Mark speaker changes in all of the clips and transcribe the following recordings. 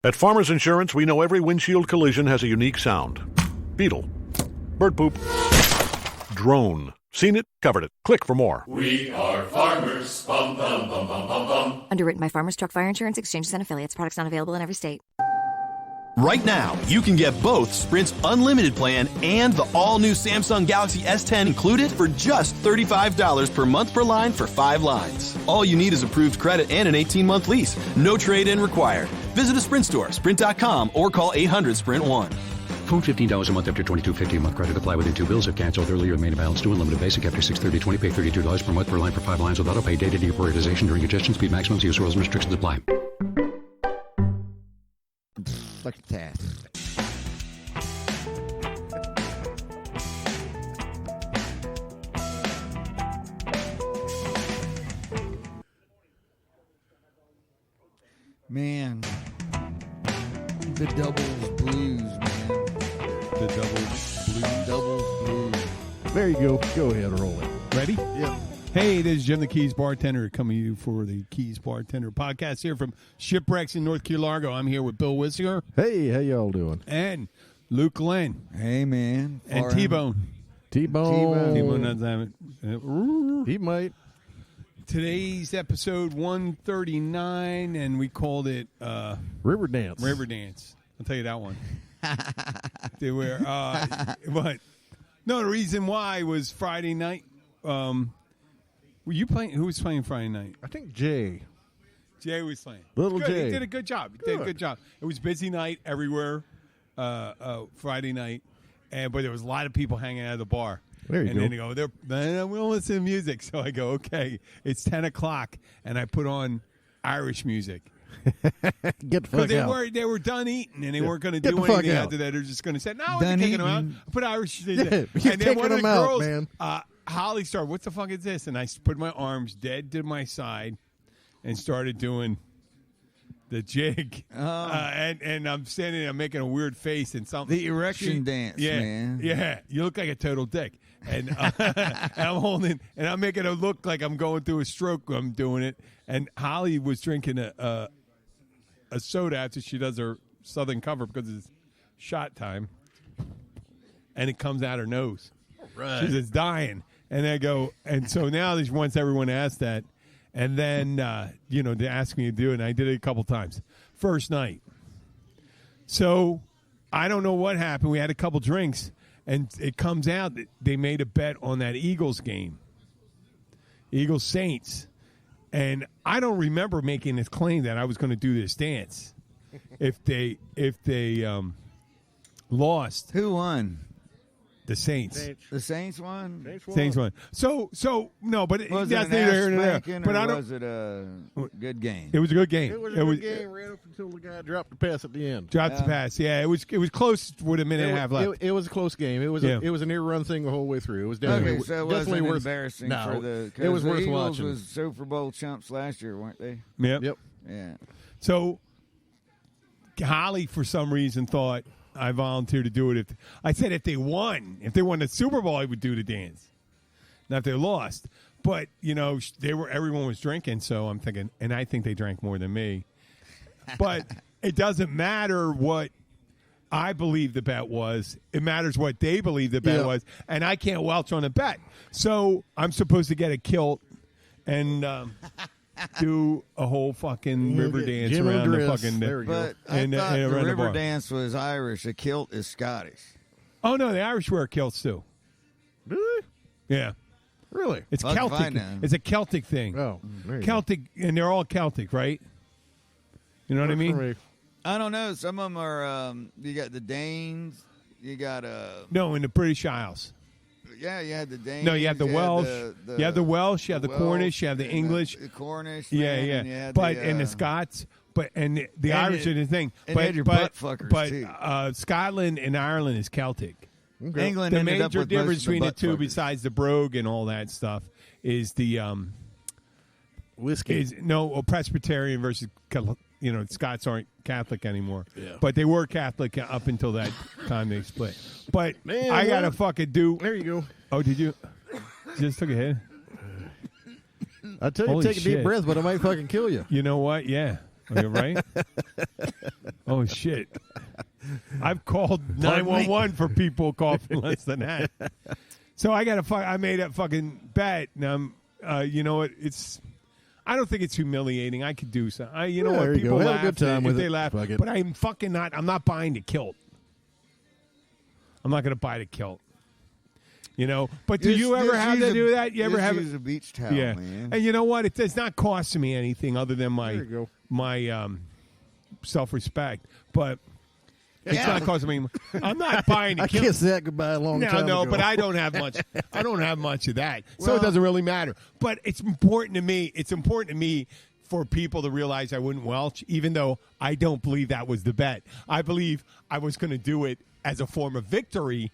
Speaker 1: At Farmers Insurance, we know every windshield collision has a unique sound. Beetle. Bird poop. Drone. Seen it, covered it. Click for more.
Speaker 2: We are farmers. Bum, bum, bum, bum, bum, bum.
Speaker 3: Underwritten by Farmers Truck Fire Insurance Exchanges and Affiliates. Products not available in every state.
Speaker 4: Right now, you can get both Sprint's unlimited plan and the all-new Samsung Galaxy S10 included for just $35 per month per line for 5 lines. All you need is approved credit and an 18-month lease. No trade-in required. Visit a Sprint store, sprint.com, or call 800-SPRINT-1.
Speaker 5: Phone $15 a month after $22.50 a month. Credit apply within 2 bills. If canceled earlier, remain balance due. Unlimited basic after $630.20. Pay $32 per month per line for 5 lines with auto pay. Data deprioritization during congestion. Speed maximums. Use rules and restrictions apply.
Speaker 6: Fantastic. Man, the doubles blues, man.
Speaker 7: The
Speaker 6: Doubles blues.
Speaker 7: There you go. Go ahead, roll it. Ready?
Speaker 6: Yep.
Speaker 7: Hey, this is Jim the Keys Bartender coming to you for the Keys Bartender podcast here from Shipwrecks in North Key Largo. I'm here with Bill Wissinger.
Speaker 8: Hey, how y'all doing?
Speaker 7: And Luke Glenn.
Speaker 6: Hey, man.
Speaker 7: And T-Bone.
Speaker 8: T-Bone.
Speaker 7: T-Bone doesn't have it.
Speaker 8: He might.
Speaker 7: Today's episode 139, and we called it
Speaker 8: River Dance.
Speaker 7: River Dance. I'll tell you that one. They were, but no, the reason why was Friday night. Were you playing? Who was playing Friday night?
Speaker 8: I think Jay.
Speaker 7: Jay was playing.
Speaker 8: Little
Speaker 7: good.
Speaker 8: Jay.
Speaker 7: He did a good job. He did a good job. It was busy night everywhere Friday night, but there was a lot of people hanging out of the bar.
Speaker 8: There you
Speaker 7: and
Speaker 8: go.
Speaker 7: then they go, we don't listen to music. So I go, okay, it's 10 o'clock, and I put on Irish music.
Speaker 8: Get the fuck out.
Speaker 7: They were done eating, and they weren't going to
Speaker 8: Get
Speaker 7: do
Speaker 8: the fuck
Speaker 7: anything
Speaker 8: out.
Speaker 7: after that. They're just going to say, no, we're
Speaker 6: Done
Speaker 7: taking them out.
Speaker 6: eating.
Speaker 7: I put Irish
Speaker 8: Yeah,
Speaker 7: music.
Speaker 8: you're
Speaker 7: And then one of
Speaker 8: taking
Speaker 7: the
Speaker 8: them out,
Speaker 7: girls,
Speaker 8: man.
Speaker 7: Holly started, what the fuck is this? And I put my arms dead to my side and started doing the jig. And I'm standing there making a weird face and something.
Speaker 6: The erection dance, man.
Speaker 7: Yeah, you look like a total dick. And, and I'm holding, and I'm making it look like I'm going through a stroke when I'm doing it. And Holly was drinking a soda after she does her Southern cover because it's shot time. And it comes out her nose. Right. She's just dying. And I go, and so now she wants everyone to ask that. And then, they ask me to do it, and I did it a couple times. First night. So I don't know what happened. We had a couple drinks, and it comes out that they made a bet on that Eagles game. Eagles Saints. And I don't remember making this claim that I was going to do this dance if they lost.
Speaker 6: Who won?
Speaker 7: The Saints.
Speaker 6: The Saints won?
Speaker 7: Saints won. So no, but
Speaker 6: Was
Speaker 7: that's
Speaker 6: it an
Speaker 7: neither
Speaker 6: ass
Speaker 7: here nor there.
Speaker 6: spanking,
Speaker 7: But
Speaker 6: or
Speaker 7: I don't.
Speaker 6: was it a good game?
Speaker 7: It was a good game.
Speaker 8: It was a good game right up until the guy dropped the pass at the end.
Speaker 7: Dropped the pass. Yeah, it was close with a minute and a half left.
Speaker 8: It was a close game. It was
Speaker 7: Yeah.
Speaker 8: a near run thing the whole way through. It was
Speaker 6: Okay,
Speaker 8: definitely,
Speaker 6: so it
Speaker 8: definitely
Speaker 6: wasn't
Speaker 8: worth
Speaker 6: embarrassing
Speaker 8: no,
Speaker 6: for the.
Speaker 8: it was
Speaker 6: the
Speaker 8: worth
Speaker 6: Eagles
Speaker 8: watching.
Speaker 6: was Super Bowl champs last year, weren't they?
Speaker 7: Yep.
Speaker 6: Yeah.
Speaker 7: So Holly, for some reason, thought I volunteered to do it. If they won the Super Bowl, I would do the dance. Now if they lost, but everyone was drinking, so I'm thinking, and I think they drank more than me. But it doesn't matter what I believe the bet was. It matters what they believe the bet was, and I can't welch on a bet. So I'm supposed to get a kilt and do a whole fucking river dance
Speaker 8: Jim
Speaker 7: around
Speaker 8: O'Dris.
Speaker 7: the fucking.
Speaker 8: There we go.
Speaker 6: But I
Speaker 7: And,
Speaker 6: thought the
Speaker 7: around the
Speaker 6: river
Speaker 7: bar.
Speaker 6: dance was Irish. A kilt is Scottish.
Speaker 7: Oh no, the Irish wear kilts too.
Speaker 8: Really?
Speaker 7: Yeah,
Speaker 8: Really?
Speaker 7: it's
Speaker 6: Fuck if I
Speaker 7: Celtic.
Speaker 6: know.
Speaker 7: It's a Celtic thing.
Speaker 8: Oh, there you
Speaker 7: Celtic, and they're all Celtic, right? You know what I
Speaker 8: go.
Speaker 7: mean?
Speaker 6: I don't know. Some of them are. You got the Danes. You got
Speaker 7: No, in the British Isles.
Speaker 6: Yeah, you had the Danes.
Speaker 7: No, you have the Welsh. You have the Welsh. You have the
Speaker 6: Welsh,
Speaker 7: Cornish. You have the
Speaker 6: and
Speaker 7: English.
Speaker 6: The Cornish.
Speaker 7: Yeah,
Speaker 6: man,
Speaker 7: yeah.
Speaker 6: and you had
Speaker 7: But
Speaker 6: the,
Speaker 7: and the Scots. But and the
Speaker 6: and
Speaker 7: Irish
Speaker 6: it-
Speaker 7: are the thing.
Speaker 6: and
Speaker 7: But
Speaker 6: had your
Speaker 7: but
Speaker 6: butt fuckers,
Speaker 7: but
Speaker 6: too.
Speaker 7: Scotland and Ireland is Celtic.
Speaker 8: Okay.
Speaker 6: England
Speaker 7: The
Speaker 6: ended up
Speaker 7: major
Speaker 6: with
Speaker 7: difference
Speaker 6: most of
Speaker 7: between the
Speaker 6: butt
Speaker 7: two,
Speaker 6: fuckers.
Speaker 7: besides the brogue and all that stuff, is the
Speaker 8: Whiskey.
Speaker 7: Presbyterian versus Scots aren't Catholic anymore.
Speaker 8: Yeah.
Speaker 7: But they were Catholic up until that time they split. But
Speaker 8: Man,
Speaker 7: I gotta
Speaker 8: what?
Speaker 7: fucking do.
Speaker 8: There you go.
Speaker 7: Oh, did you? Just took a hit.
Speaker 8: I tell you,
Speaker 7: Holy
Speaker 8: take a deep
Speaker 7: shit.
Speaker 8: breath, but I might fucking kill you.
Speaker 7: You know what? Yeah. Are you right? Oh shit! I've called 911 for people who call for less than that. So I made a fucking bet. Now, you know what? I don't think it's humiliating. I could do something. You know what?
Speaker 8: there you
Speaker 7: People
Speaker 8: go. Have a
Speaker 7: laugh.
Speaker 8: good time with
Speaker 7: they
Speaker 8: it.
Speaker 7: laugh.
Speaker 8: Fuck it.
Speaker 7: But I'm fucking not. I'm not buying the kilt. I'm not going to buy the kilt. You know. But do you ever have to do that? You ever have
Speaker 6: use a beach towel,
Speaker 7: Yeah.
Speaker 6: man.
Speaker 7: And you know what? It's not costing me anything other than
Speaker 8: There you go.
Speaker 7: my self-respect. But it's not costing me. I'm not buying the
Speaker 8: I
Speaker 7: kilt.
Speaker 8: kissed that goodbye a long time
Speaker 7: No,
Speaker 8: ago.
Speaker 7: but I don't have much. I don't have much of that, so it doesn't really matter. But it's important to me. It's important to me for people to realize I wouldn't welch, even though I don't believe that was the bet. I believe I was going to do it as a form of victory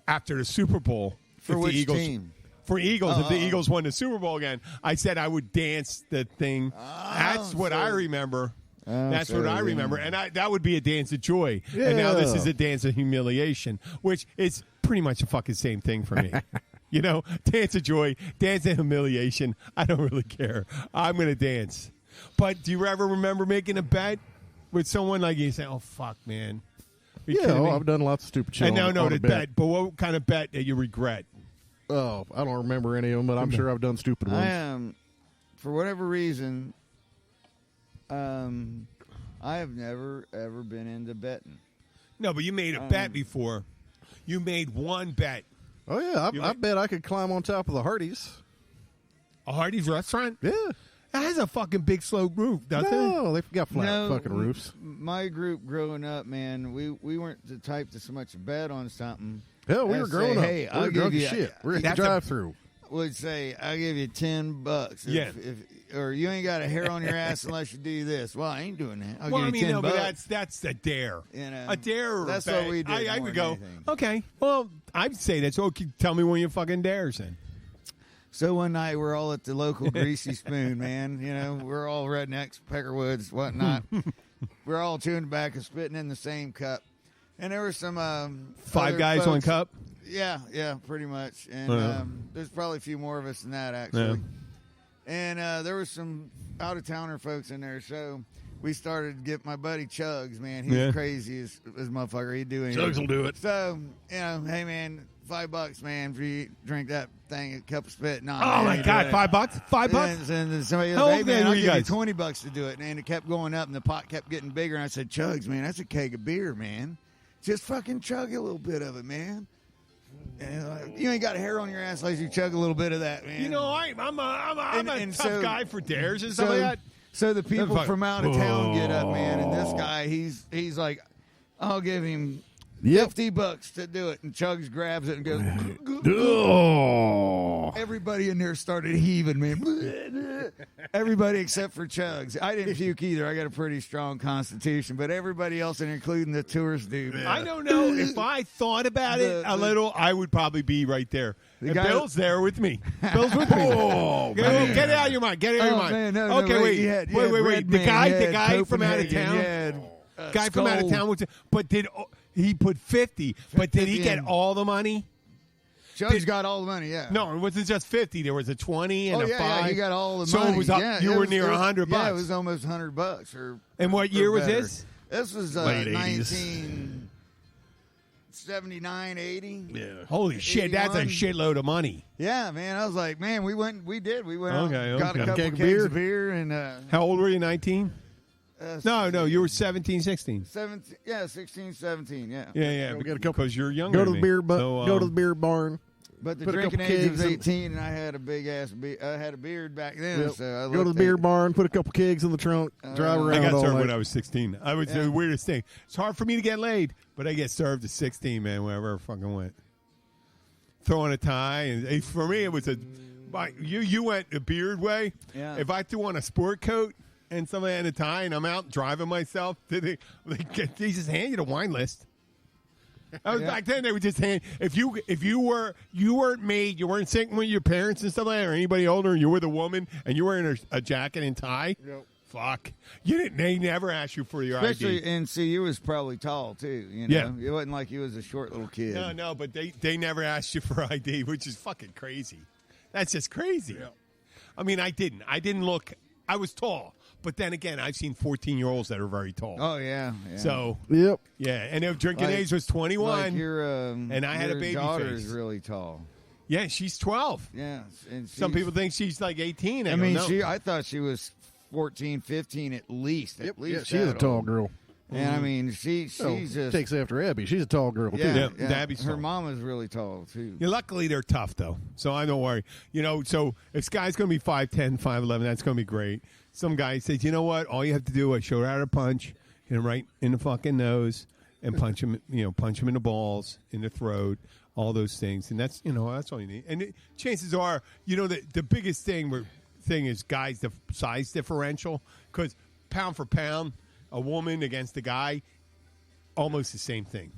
Speaker 7: after the Super Bowl
Speaker 6: For
Speaker 7: if
Speaker 6: which
Speaker 7: the Eagles,
Speaker 6: team?
Speaker 7: For Eagles, if the Eagles won the Super Bowl again, I said I would dance the thing. That's what I remember. That's what I remember. And that would be a dance of joy. And now this is a dance of humiliation, which is pretty much the fucking same thing for me. You know, dance of joy, dance of humiliation. I don't really care. I'm going to dance. But do you ever remember making a bet with someone like you say, oh, fuck, man? Are you kidding me?
Speaker 8: I've done lots of stupid shit.
Speaker 7: And now,
Speaker 8: on
Speaker 7: no,
Speaker 8: a
Speaker 7: the bet. But what kind of bet that you regret?
Speaker 8: Oh, I don't remember any of them, but I'm sure I've done stupid ones.
Speaker 6: I am, for whatever reason, I have never ever been into betting.
Speaker 7: No, but you made a bet before. You made one bet.
Speaker 8: Oh yeah, I bet I could climb on top of the Hardee's.
Speaker 7: A Hardee's restaurant?
Speaker 8: Yeah.
Speaker 7: It has a fucking big sloped roof, doesn't it?
Speaker 8: No, they've got flat fucking roofs.
Speaker 6: My group growing up, man, we weren't the type to so much bet on something.
Speaker 8: Hell, we were
Speaker 6: Say,
Speaker 8: growing up.
Speaker 6: hey,
Speaker 8: we
Speaker 6: I'll
Speaker 8: were
Speaker 6: give
Speaker 8: drunk
Speaker 6: you
Speaker 8: as shit. We're at the
Speaker 7: That's a-
Speaker 8: drive-through.
Speaker 6: Would say, I'll give you $10.
Speaker 7: Yeah.
Speaker 6: Or you ain't got a hair on your ass unless you do this. Well, I ain't doing that. I'll
Speaker 7: Well, I
Speaker 6: give you
Speaker 7: mean,
Speaker 6: $10.
Speaker 7: no, but that's a dare.
Speaker 6: You know,
Speaker 7: A dare or
Speaker 6: that's
Speaker 7: a bet.
Speaker 6: what we did
Speaker 7: I
Speaker 6: more
Speaker 7: would
Speaker 6: than
Speaker 7: go,
Speaker 6: anything.
Speaker 7: okay, well, I'd say that. So tell me when you fucking dares then.
Speaker 6: So one night we're all at the local Greasy Spoon, man. You know, we're all rednecks, Peckerwoods, whatnot. We're all chewing tobacco, spitting in the same cup. And there were some
Speaker 7: Five
Speaker 6: other
Speaker 7: guys, one
Speaker 6: folks-
Speaker 7: cup?
Speaker 6: Yeah, pretty much. And
Speaker 7: Yeah.
Speaker 6: there's probably a few more of us than that, actually. And there was some out-of-towner folks in there, so we started to get my buddy Chugs, man. He's crazy as motherfucker. He'd do anything.
Speaker 8: Chugs will do it.
Speaker 6: So, you know, hey, man, $5, man, for you drink that thing, a cup of spit. Nah,
Speaker 7: Oh,
Speaker 6: man,
Speaker 7: my
Speaker 6: you
Speaker 7: God,
Speaker 6: do it.
Speaker 7: $5? $5?
Speaker 6: And then somebody
Speaker 7: How
Speaker 6: else,
Speaker 7: old
Speaker 6: hey, man,
Speaker 7: were
Speaker 6: I'll
Speaker 7: you
Speaker 6: give
Speaker 7: guys?
Speaker 6: you $20 to do it. And it kept going up, and the pot kept getting bigger. And I said, Chugs, man, that's a keg of beer, man. Just fucking chug a little bit of it, man. And, you ain't got a hair on your ass unless you chug a little bit of that, man.
Speaker 7: You know, I'm a
Speaker 6: And
Speaker 7: tough
Speaker 6: so-
Speaker 7: guy for dares and stuff like that.
Speaker 6: So the people
Speaker 7: fuck-
Speaker 6: from out of town get up, man, and this guy, he's like, I'll give him
Speaker 8: Yep.
Speaker 6: $50 to do it, and Chugs grabs it and goes.
Speaker 8: Oh.
Speaker 6: Everybody in there started heaving, man. Everybody except for Chugs. I didn't puke either. I got a pretty strong constitution, but everybody else, including the tourist dude.
Speaker 7: I don't know. If I thought about it a little, I would probably be right there. And
Speaker 6: guy-
Speaker 7: Bill's there with me. Bill's with me.
Speaker 8: Oh,
Speaker 7: Get it out of your mind. Get it out of your mind.
Speaker 6: Man, no,
Speaker 7: okay,
Speaker 6: no,
Speaker 7: wait.
Speaker 6: you had
Speaker 7: wait.
Speaker 6: Red
Speaker 7: The
Speaker 6: Man,
Speaker 7: guy,
Speaker 6: you
Speaker 7: the
Speaker 6: had
Speaker 7: guy from out of
Speaker 6: Copenhagen,
Speaker 7: town.
Speaker 6: you had,
Speaker 7: Guy from out of
Speaker 6: Skull.
Speaker 7: town was, but did he put 50? But did he
Speaker 6: 50
Speaker 7: get
Speaker 6: in.
Speaker 7: all the money?
Speaker 6: Chugs got all the money, yeah.
Speaker 7: No, it wasn't just 50. There was a 20 and
Speaker 6: Oh,
Speaker 7: a
Speaker 6: yeah,
Speaker 7: 5.
Speaker 6: yeah, he got all the
Speaker 7: so
Speaker 6: money.
Speaker 7: it was up.
Speaker 6: Yeah,
Speaker 7: you
Speaker 6: it
Speaker 7: were
Speaker 6: was-
Speaker 7: near
Speaker 6: it was-
Speaker 7: $100.
Speaker 6: Yeah, it was almost $100.
Speaker 7: And what year was
Speaker 6: better.
Speaker 7: this?
Speaker 6: This was
Speaker 8: Late 80s.
Speaker 6: 1979, 80.
Speaker 8: Yeah.
Speaker 7: Holy shit, that's a
Speaker 6: 81.
Speaker 7: shitload of money.
Speaker 6: Yeah, man. I was like, man, we went
Speaker 7: Okay,
Speaker 6: out, got
Speaker 7: okay.
Speaker 6: a couple
Speaker 8: Keg of
Speaker 6: kegs
Speaker 8: beer?
Speaker 6: of beer, and
Speaker 7: How old were you? 19? No, you were 17, 16.
Speaker 6: 17, yeah, 16, 17, yeah.
Speaker 7: Yeah,
Speaker 8: We got a couple-
Speaker 7: because you're younger.
Speaker 8: Go to
Speaker 7: than
Speaker 8: the
Speaker 7: me.
Speaker 8: beer
Speaker 7: So,
Speaker 8: go to the beer barn.
Speaker 6: But the
Speaker 8: Put a
Speaker 6: drinking
Speaker 8: couple
Speaker 6: age was
Speaker 8: kegs in-
Speaker 6: 18, and I had a big ass I had a beard back then.
Speaker 8: Yep.
Speaker 6: So I
Speaker 8: Go to the
Speaker 6: looked
Speaker 8: beer
Speaker 6: at-
Speaker 8: barn, put a couple kegs in the trunk, drive
Speaker 6: I
Speaker 8: around
Speaker 7: I got
Speaker 8: all
Speaker 7: served
Speaker 8: night.
Speaker 7: when I was 16. I was the weirdest thing. It's hard for me to get laid, but I get served at 16, man, wherever I fucking went. Throwing a tie, and for me, it was you went the beard way.
Speaker 6: Yeah.
Speaker 7: If I threw on a sport coat and somebody had a tie, and I'm out driving myself, they just hand you the wine list. That was back then. They would just hand if you weren't made, you weren't sitting with your parents and stuff like that, or anybody older, and you were the woman, and you were wearing a jacket and tie.
Speaker 8: Yep.
Speaker 7: Fuck, you didn't. They never asked you for your
Speaker 6: Especially,
Speaker 7: ID.
Speaker 6: and see, you was probably tall, too. You know?
Speaker 7: Yeah.
Speaker 6: It wasn't like you was a short little kid.
Speaker 7: No, but they never asked you for ID, which is fucking crazy. That's just crazy. I mean, I didn't look. I was tall, But then again, I've seen 14-year-olds that are very tall.
Speaker 6: Oh yeah.
Speaker 7: So
Speaker 8: Yep.
Speaker 7: yeah, and if drinking age was 21,
Speaker 6: Like your,
Speaker 7: and I had a
Speaker 6: your
Speaker 7: baby
Speaker 6: daughter
Speaker 7: face.
Speaker 6: is really tall.
Speaker 7: Yeah, she's 12.
Speaker 6: Yeah, and
Speaker 7: Some
Speaker 6: she's-
Speaker 7: people think she's like 18.
Speaker 6: I mean,
Speaker 7: no.
Speaker 6: I thought she was 14, 15 at least.
Speaker 8: Yep.
Speaker 6: At least
Speaker 8: Yeah, she's a
Speaker 6: that
Speaker 8: tall
Speaker 6: old.
Speaker 8: girl.
Speaker 6: And I mean, she's just
Speaker 8: Takes after Abby. She's a tall girl,
Speaker 6: yeah,
Speaker 8: too.
Speaker 7: Yeah, Dabby's
Speaker 6: her
Speaker 7: tall.
Speaker 6: mama's really tall too.
Speaker 7: Yeah, luckily, they're tough, though, so I don't worry. So if Sky's going to be 5'10", 5'11", that's going to be great. Some guy says, you know what? All you have to do is show her how to punch, hit him right in the fucking nose, and punch him in the balls, in the throat, all those things. And that's all you need. And chances are, the biggest thing is guys, the size differential, because pound for pound, a woman against a guy, almost the same thing.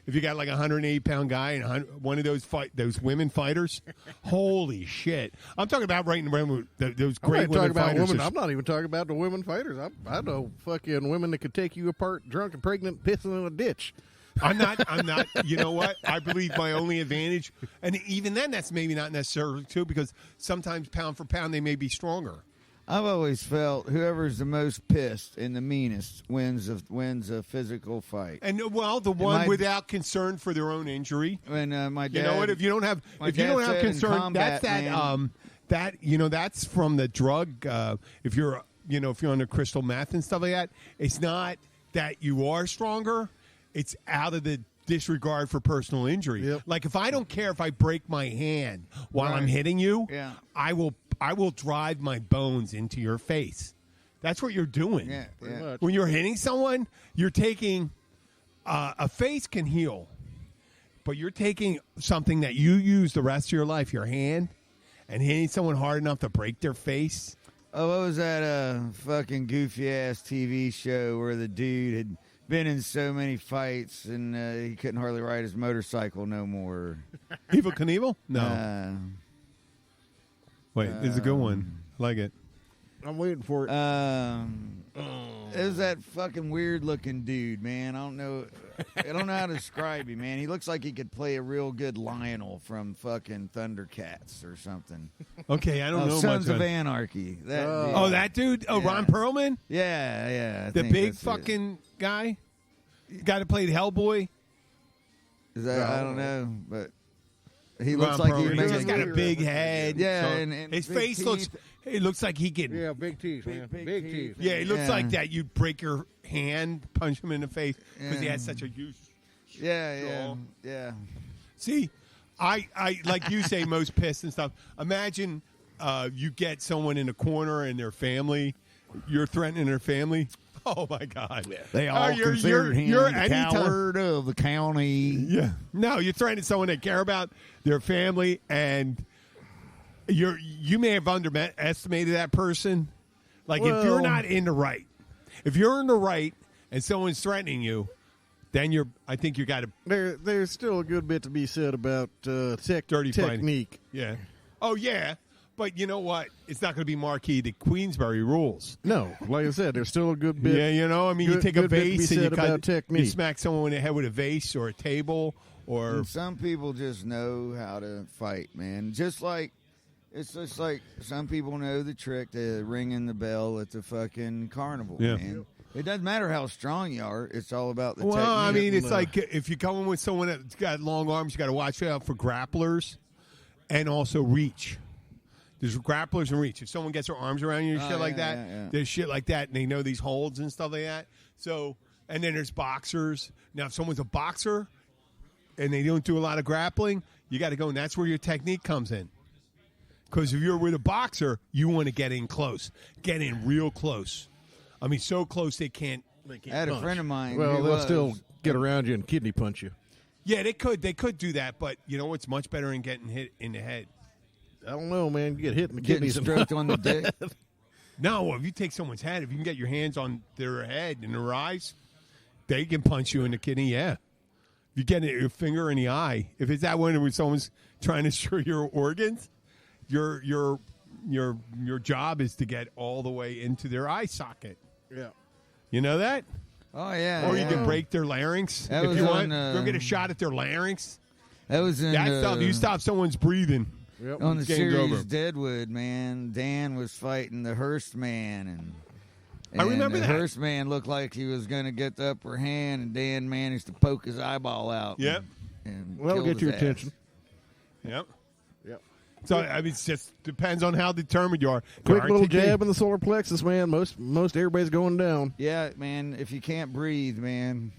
Speaker 7: If you got like a 180-pound guy and one of those women fighters, holy shit! I'm talking about right in those
Speaker 8: I'm
Speaker 7: great
Speaker 8: not talking
Speaker 7: women
Speaker 8: about
Speaker 7: fighters.
Speaker 8: women. I'm not even talking about the women fighters. I know fucking women that could take you apart, drunk and pregnant, pissing in a ditch.
Speaker 7: I'm not. You know what? I believe my only advantage, and even then, that's maybe not necessarily true because sometimes pound for pound they may be stronger.
Speaker 6: I've always felt whoever's the most pissed and the meanest wins a physical fight.
Speaker 7: And the one
Speaker 6: my-
Speaker 7: without concern for their own injury.
Speaker 6: When my dad,
Speaker 7: You know what? If you don't have
Speaker 6: my dad said in
Speaker 7: concern,
Speaker 6: combat,
Speaker 7: that's from the drug. If you're on the crystal meth and stuff like that, it's not that you are stronger. It's out of the disregard for personal injury.
Speaker 8: Yep.
Speaker 7: Like if I don't care if I break my hand while I'm
Speaker 6: Right.
Speaker 7: hitting you,
Speaker 6: Yeah.
Speaker 7: I will drive my bones into your face. That's what you're doing.
Speaker 6: Yeah, yeah.
Speaker 8: much.
Speaker 7: When you're hitting someone, you're taking a face can heal, but you're taking something that you use the rest of your life, your hand, and hitting someone hard enough to break their face.
Speaker 6: Oh, what was that fucking goofy ass TV show where the dude had been in so many fights and he couldn't hardly ride his motorcycle no more?
Speaker 7: Evil Knievel? No. Wait, it's a good one. I like it.
Speaker 8: I'm waiting for it.
Speaker 6: It was that fucking weird looking dude, man. I don't know how to describe him, man. He looks like he could play a real good Lionel from fucking Thundercats or something.
Speaker 7: Okay, I don't know
Speaker 6: Sons
Speaker 7: much.
Speaker 6: of Anarchy. That dude.
Speaker 7: Oh, that dude? Oh,
Speaker 6: Yeah.
Speaker 7: Ron Perlman?
Speaker 6: Yeah. I
Speaker 7: The
Speaker 6: think
Speaker 7: big
Speaker 6: that's it.
Speaker 7: fucking guy? Guy that played Hellboy?
Speaker 6: Is that, I don't know, but he
Speaker 7: Ron
Speaker 6: looks like
Speaker 7: Perlman.
Speaker 6: he'd
Speaker 7: He's
Speaker 6: make
Speaker 7: just got a
Speaker 6: good-
Speaker 7: big head.
Speaker 6: Yeah,
Speaker 7: so
Speaker 6: and
Speaker 7: his
Speaker 6: big
Speaker 7: face looks.
Speaker 6: teeth.
Speaker 7: It looks like he could.
Speaker 8: Yeah, big teeth, man.
Speaker 6: big
Speaker 8: Big
Speaker 6: teeth.
Speaker 8: teeth.
Speaker 7: Yeah, it looks
Speaker 6: Yeah.
Speaker 7: like that. You'd break your hand, punch him in the face because he
Speaker 6: Yeah.
Speaker 7: has such a huge.
Speaker 6: Yeah.
Speaker 7: See, I like you say, most pissed and stuff. Imagine you get someone in a corner and their family. You're threatening their family. Oh my God!
Speaker 6: They all
Speaker 7: you're-
Speaker 6: considered him
Speaker 7: you're
Speaker 6: the
Speaker 7: anytime-
Speaker 6: coward of the county.
Speaker 7: Yeah. No, you're threatening someone they care about their family, and you may have underestimated that person. Like if you're
Speaker 8: Well-
Speaker 7: not in the right, if you're in the right and someone's threatening you, then I think you got to
Speaker 8: There's still a good bit to be said about
Speaker 7: Dirty fighting.
Speaker 8: technique.
Speaker 7: Yeah. Oh yeah, but you know what? It's not going to be Marquis the Queensberry rules.
Speaker 8: No, like I said, there's still a good bit.
Speaker 7: Yeah, I mean, you
Speaker 8: good-
Speaker 7: take a
Speaker 8: good bit to be
Speaker 7: vase and you
Speaker 8: said about technique.
Speaker 7: you smack someone in the head with a vase or a table or
Speaker 6: And some people just know how to fight, man. It's just like some people know the trick to ringing the bell at the fucking carnival,
Speaker 7: Yeah.
Speaker 6: man. It doesn't matter how strong you are. It's all about the
Speaker 7: Well,
Speaker 6: technique.
Speaker 7: I mean, it's like if you're going with someone that's got long arms, you got to watch out for grapplers and also reach. There's grapplers and reach. If someone gets their arms around you and shit like that,
Speaker 6: yeah.
Speaker 7: there's shit like that, and they know these holds and stuff like that. So, and then there's boxers. Now, if someone's a boxer and they don't do a lot of grappling, you got to go, and that's where your technique comes in. Because if you're with a boxer, you want to get in close, get in real close. I mean, so close they can't.
Speaker 6: I had a
Speaker 8: punch.
Speaker 6: friend of mine.
Speaker 8: Well,
Speaker 6: who
Speaker 8: they'll
Speaker 6: was,
Speaker 8: still get around you and kidney punch you.
Speaker 7: Yeah, they could do that, but you know what's much better than getting hit in the head.
Speaker 8: I don't know, man. You get hit in the
Speaker 6: getting
Speaker 8: kidneys.
Speaker 6: stroked on the dick.
Speaker 7: No, if you take someone's head, if you can get your hands on their head and their eyes, they can punch you in the kidney. Yeah, if you get your finger in the eye, if it's that one where someone's trying to destroy your organs, your job is to get all the way into their eye socket.
Speaker 8: Yeah.
Speaker 7: You know that?
Speaker 6: Oh yeah.
Speaker 7: Or you
Speaker 6: yeah.
Speaker 7: can break their larynx
Speaker 6: That
Speaker 7: if
Speaker 6: was
Speaker 7: you want.
Speaker 6: on,
Speaker 7: Go get a shot at their larynx.
Speaker 6: That was in
Speaker 7: That stuff. You stop someone's breathing.
Speaker 8: Yep.
Speaker 6: on the
Speaker 7: Game's
Speaker 6: series
Speaker 7: over.
Speaker 6: Deadwood, man. Dan was fighting the Hearst man, and
Speaker 7: I remember
Speaker 6: the
Speaker 7: that.
Speaker 6: Hearst man looked like he was going to get the upper hand, and Dan managed to poke his eyeball out.
Speaker 7: Yep.
Speaker 6: And
Speaker 8: Well,
Speaker 6: killed
Speaker 8: get
Speaker 6: his
Speaker 8: your
Speaker 6: ass.
Speaker 8: attention.
Speaker 7: Yep.
Speaker 8: Yep.
Speaker 7: So I mean, it just depends on how determined you are.
Speaker 8: Quick
Speaker 7: There
Speaker 8: little
Speaker 7: are
Speaker 8: jab in the solar plexus, man. Most everybody's going down.
Speaker 6: Yeah, man. If you can't breathe, man.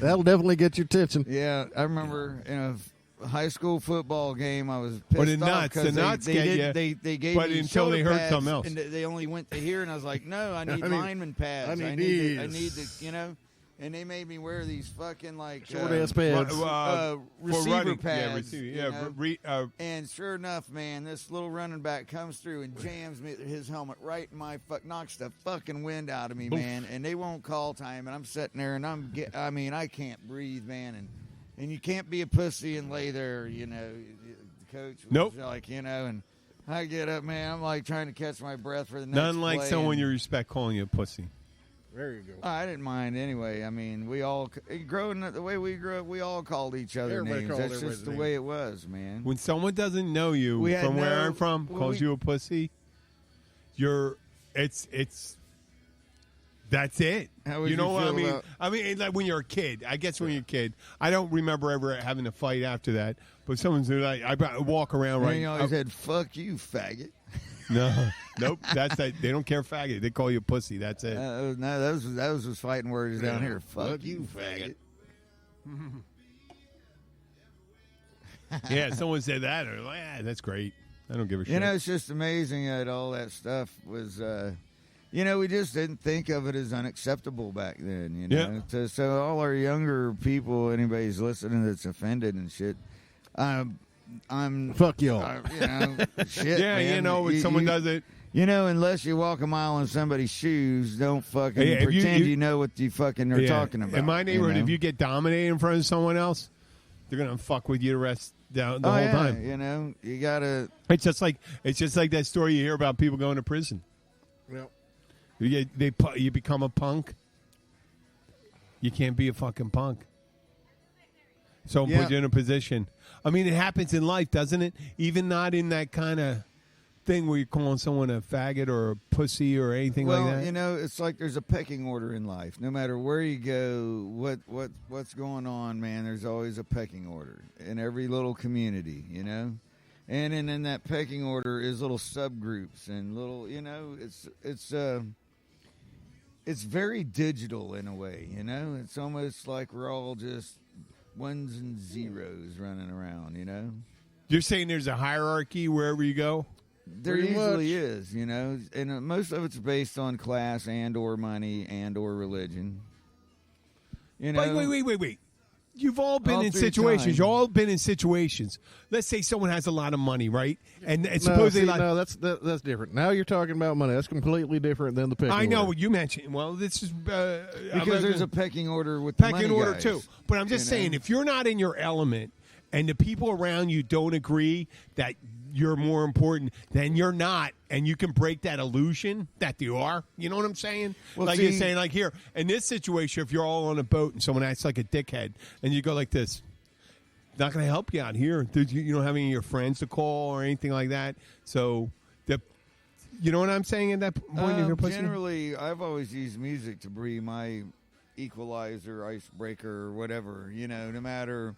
Speaker 8: That'll definitely get your attention.
Speaker 6: Yeah, I remember in a high school football game, I was
Speaker 7: But
Speaker 6: pissed
Speaker 7: the
Speaker 6: off
Speaker 7: nuts- the
Speaker 6: because
Speaker 7: nuts
Speaker 6: they
Speaker 7: get
Speaker 6: did,
Speaker 7: ya.
Speaker 6: they gave
Speaker 7: But
Speaker 6: me
Speaker 7: until
Speaker 6: shoulder
Speaker 7: they heard
Speaker 6: pads,
Speaker 7: something else.
Speaker 6: and they only went to here, and I was like, no, I need
Speaker 8: I need-
Speaker 6: lineman pads.
Speaker 8: I need
Speaker 6: I
Speaker 8: these.
Speaker 6: need to, you know. And they made me wear these fucking like
Speaker 8: Short ass pads.
Speaker 7: for
Speaker 6: receiver
Speaker 7: running.
Speaker 6: pads.
Speaker 7: Yeah, receiver.
Speaker 6: you
Speaker 7: Yeah,
Speaker 6: know? And sure enough, man, this little running back comes through and jams me his helmet right in my knocks the fucking wind out of me, man. And they won't call time, and I'm sitting there, and I can't breathe, man. And you can't be a pussy and lay there, you know. The coach was
Speaker 7: Nope.
Speaker 6: like, you know, and I get up, man. I'm like trying to catch my breath for the next
Speaker 7: none like
Speaker 6: play,
Speaker 7: someone
Speaker 6: and-
Speaker 7: you respect calling you a pussy.
Speaker 8: There you go.
Speaker 6: I didn't mind anyway. I mean, we all growing up the way we grew up, we all called each other
Speaker 8: Everybody
Speaker 6: names.
Speaker 8: called
Speaker 6: That's
Speaker 8: everybody's
Speaker 6: just the
Speaker 8: name.
Speaker 6: way it was, man.
Speaker 7: When someone doesn't know you
Speaker 6: We had
Speaker 7: from where
Speaker 6: no-
Speaker 7: I'm from,
Speaker 6: well,
Speaker 7: calls
Speaker 6: we-
Speaker 7: you a pussy, it's that's it.
Speaker 6: How would
Speaker 7: You know
Speaker 6: you
Speaker 7: what I
Speaker 6: feel
Speaker 7: mean?
Speaker 6: about-
Speaker 7: I mean, like when you're a kid. I guess when you're a kid, I don't remember ever having a fight after that. But someone's like, I walk around
Speaker 6: And
Speaker 7: right.
Speaker 6: you always said, "Fuck you, faggot."
Speaker 7: No, nope. That's that. They don't care, faggot. They call you a pussy. That's it.
Speaker 6: No, that was just fighting words down here. Fuck you, faggot.
Speaker 7: Yeah, someone said that, or like, that's great. I don't give a shit.
Speaker 6: You know, it's just amazing that all that stuff was. You know, we just didn't think of it as unacceptable back then. You know, so all our younger people, anybody's listening that's offended and shit, I'm
Speaker 8: Fuck y'all.
Speaker 6: you know, shit.
Speaker 7: yeah,
Speaker 6: man.
Speaker 7: you know, when someone does it.
Speaker 6: You know, unless you walk a mile in somebody's shoes, don't fucking
Speaker 7: Yeah, if
Speaker 6: pretend
Speaker 7: you-
Speaker 6: you know what you fucking are
Speaker 7: Yeah.
Speaker 6: talking about.
Speaker 7: In my neighborhood,
Speaker 6: you know?
Speaker 7: if you get dominated in front of someone else, they're gonna fuck with you the rest the whole
Speaker 6: yeah,
Speaker 7: time.
Speaker 6: you know, you gotta.
Speaker 7: It's just like that story you hear about people going to prison.
Speaker 8: Yep.
Speaker 7: You become a punk. You can't be a fucking punk. Someone
Speaker 6: Yeah.
Speaker 7: put you in a position. I mean, it happens in life, doesn't it? Even not in that kind of thing where you're calling someone a faggot or a pussy or anything
Speaker 6: Well,
Speaker 7: like that.
Speaker 6: you know, it's like there's a pecking order in life. No matter where you go, what's going on, man, there's always a pecking order in every little community, you know? And in that pecking order is little subgroups and little, you know, it's very digital in a way, you know? It's almost like we're all just ones and zeros running around, you know?
Speaker 7: You're saying there's a hierarchy wherever you go?
Speaker 6: There
Speaker 8: Pretty
Speaker 6: usually is, you know, and most of it's based on class and or money and or religion. You know,
Speaker 7: Wait. You've all been
Speaker 6: All
Speaker 7: in
Speaker 6: through
Speaker 7: situations.
Speaker 6: time.
Speaker 7: You've all been in situations. Let's say someone has a lot of money, right? And
Speaker 8: No,
Speaker 7: supposedly,
Speaker 8: that's different. Now you're talking about money. That's completely different than the pecking
Speaker 7: I know
Speaker 8: order.
Speaker 7: what you mentioned. Well, this is
Speaker 6: because there's a pecking order with the
Speaker 7: pecking
Speaker 6: money
Speaker 7: order
Speaker 6: guys,
Speaker 7: too. But I'm just
Speaker 6: you know?
Speaker 7: saying, if you're not in your element and the people around you don't agree that you're more important, then you're not, and you can break that illusion that you are. You know what I'm saying?
Speaker 6: Well,
Speaker 7: like you're
Speaker 6: see-
Speaker 7: saying, like here in this situation, if you're all on a boat and someone acts like a dickhead, and you go like this, not going to help you out here. You don't have any of your friends to call or anything like that. So, you know what I'm saying at that point? if you're pushing?
Speaker 6: generally, I've always used music to be my equalizer, icebreaker, or whatever. You know, no matter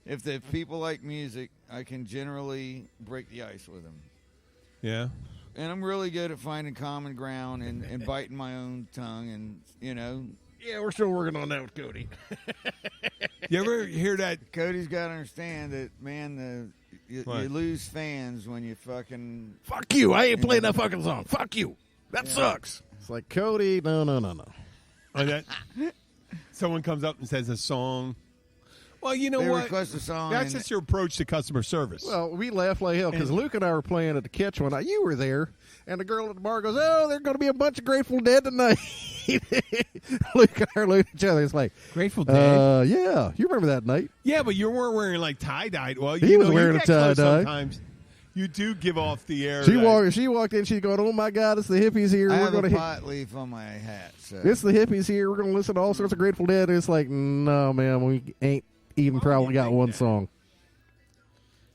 Speaker 6: if the people like music, I can generally break the ice with them.
Speaker 7: Yeah.
Speaker 6: And I'm really good at finding common ground and biting my own tongue, and you know,
Speaker 8: Yeah, we're still working on that with Cody.
Speaker 7: You ever hear that?
Speaker 6: Cody's got to understand that, man. You
Speaker 7: What?
Speaker 6: lose fans when you fucking.
Speaker 8: Fuck you. I ain't playing that fucking song. Fuck you. That sucks. It's like, Cody, no.
Speaker 7: Or that someone comes up and says a song. Well, you know
Speaker 6: They
Speaker 7: what?
Speaker 6: request a song.
Speaker 7: That's
Speaker 6: and-
Speaker 7: just your approach to customer service.
Speaker 8: Well, we laugh like hell because Luke and I were playing at the Catch one night. You were there. And the girl at the bar goes, "Oh, there's going to be a bunch of Grateful Dead tonight." Luke and I looked at each other. It's like,
Speaker 7: Grateful Dead.
Speaker 8: yeah. You remember that night?
Speaker 7: Yeah, but you weren't wearing like tie-dye. Well,
Speaker 8: He
Speaker 7: you
Speaker 8: was
Speaker 7: know,
Speaker 8: wearing
Speaker 7: you
Speaker 8: a
Speaker 7: get close
Speaker 8: tie-dye.
Speaker 7: Sometimes you do give off the air.
Speaker 8: She
Speaker 7: that-
Speaker 8: walked in. She's going, "Oh my God, it's the hippies here.
Speaker 6: I
Speaker 8: We're
Speaker 6: have
Speaker 8: going
Speaker 6: a
Speaker 8: to
Speaker 6: pot leaf on my hat. So.
Speaker 8: It's the hippies here. We're going to listen to all sorts of Grateful Dead." And it's like, no, man, we ain't even probably got one song.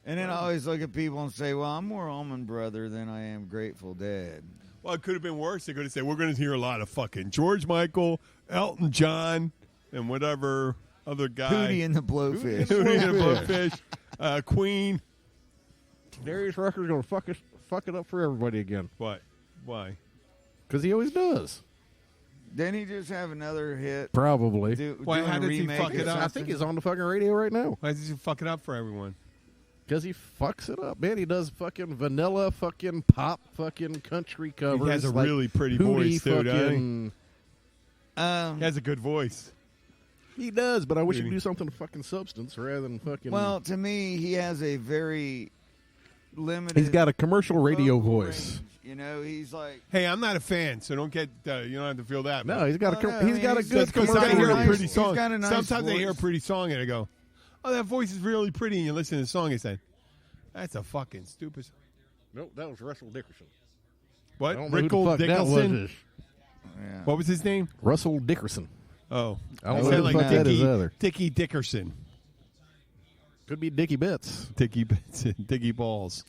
Speaker 6: And then I always look at people and say, "Well, I'm more Allman Brother than I am Grateful Dead."
Speaker 7: Well, it could have been worse. They could have said, we're going to hear a lot of fucking George Michael, Elton John, and whatever other guy.
Speaker 6: Hootie and the Blowfish.
Speaker 7: Hootie and the Blowfish. Queen.
Speaker 8: Darius Rucker's going to fuck it up for everybody again.
Speaker 7: What? Why?
Speaker 8: Because he always does.
Speaker 6: Didn't he just have another hit?
Speaker 8: Probably.
Speaker 7: Why,
Speaker 6: doing
Speaker 7: how
Speaker 6: a
Speaker 7: did he
Speaker 6: remake
Speaker 7: fuck
Speaker 6: or
Speaker 7: it up?
Speaker 8: I
Speaker 6: something?
Speaker 8: think he's on the fucking radio right now.
Speaker 7: Why does he fuck it up for everyone?
Speaker 8: Because he fucks it up, man. He does fucking vanilla, fucking pop, fucking country covers.
Speaker 7: He has a
Speaker 8: like
Speaker 7: really pretty
Speaker 8: Hootie
Speaker 7: voice, too, doesn't
Speaker 8: fucking.
Speaker 7: He has a good voice.
Speaker 8: He does, but I wish
Speaker 7: Really?
Speaker 8: he'd do something to fucking substance rather than fucking.
Speaker 6: Well, to me, he has a very limited.
Speaker 8: he's got a commercial radio
Speaker 6: vocal
Speaker 8: voice.
Speaker 6: range. You know, he's like.
Speaker 7: Hey, I'm not a fan, so don't get. You don't have to feel that.
Speaker 8: No, he's got
Speaker 6: Oh,
Speaker 8: a
Speaker 6: no,
Speaker 8: he's
Speaker 6: I
Speaker 8: got
Speaker 6: mean,
Speaker 8: a good
Speaker 7: Because I
Speaker 8: commercial
Speaker 7: hear a
Speaker 8: radio.
Speaker 7: pretty
Speaker 6: He's
Speaker 7: song.
Speaker 6: got a nice
Speaker 7: Sometimes I hear a
Speaker 6: voice.
Speaker 7: pretty song and I go, "Oh, that voice is really pretty." And you listen to the song and say, "That's a fucking stupid."
Speaker 8: Nope, that was Russell Dickerson.
Speaker 7: What?
Speaker 8: I don't know who the
Speaker 7: Rickle
Speaker 8: fuck that
Speaker 7: Dickinson?
Speaker 8: was.
Speaker 6: Yeah.
Speaker 7: What was his name?
Speaker 8: Russell Dickerson.
Speaker 7: Oh,
Speaker 8: I don't
Speaker 6: know
Speaker 7: sounded
Speaker 6: who the
Speaker 7: like
Speaker 6: fuck that
Speaker 8: is
Speaker 7: Dickie,
Speaker 8: either.
Speaker 7: Dickie Dickerson,
Speaker 8: Could be Dickie Bits.
Speaker 7: Dickie Bits, Dickie Balls,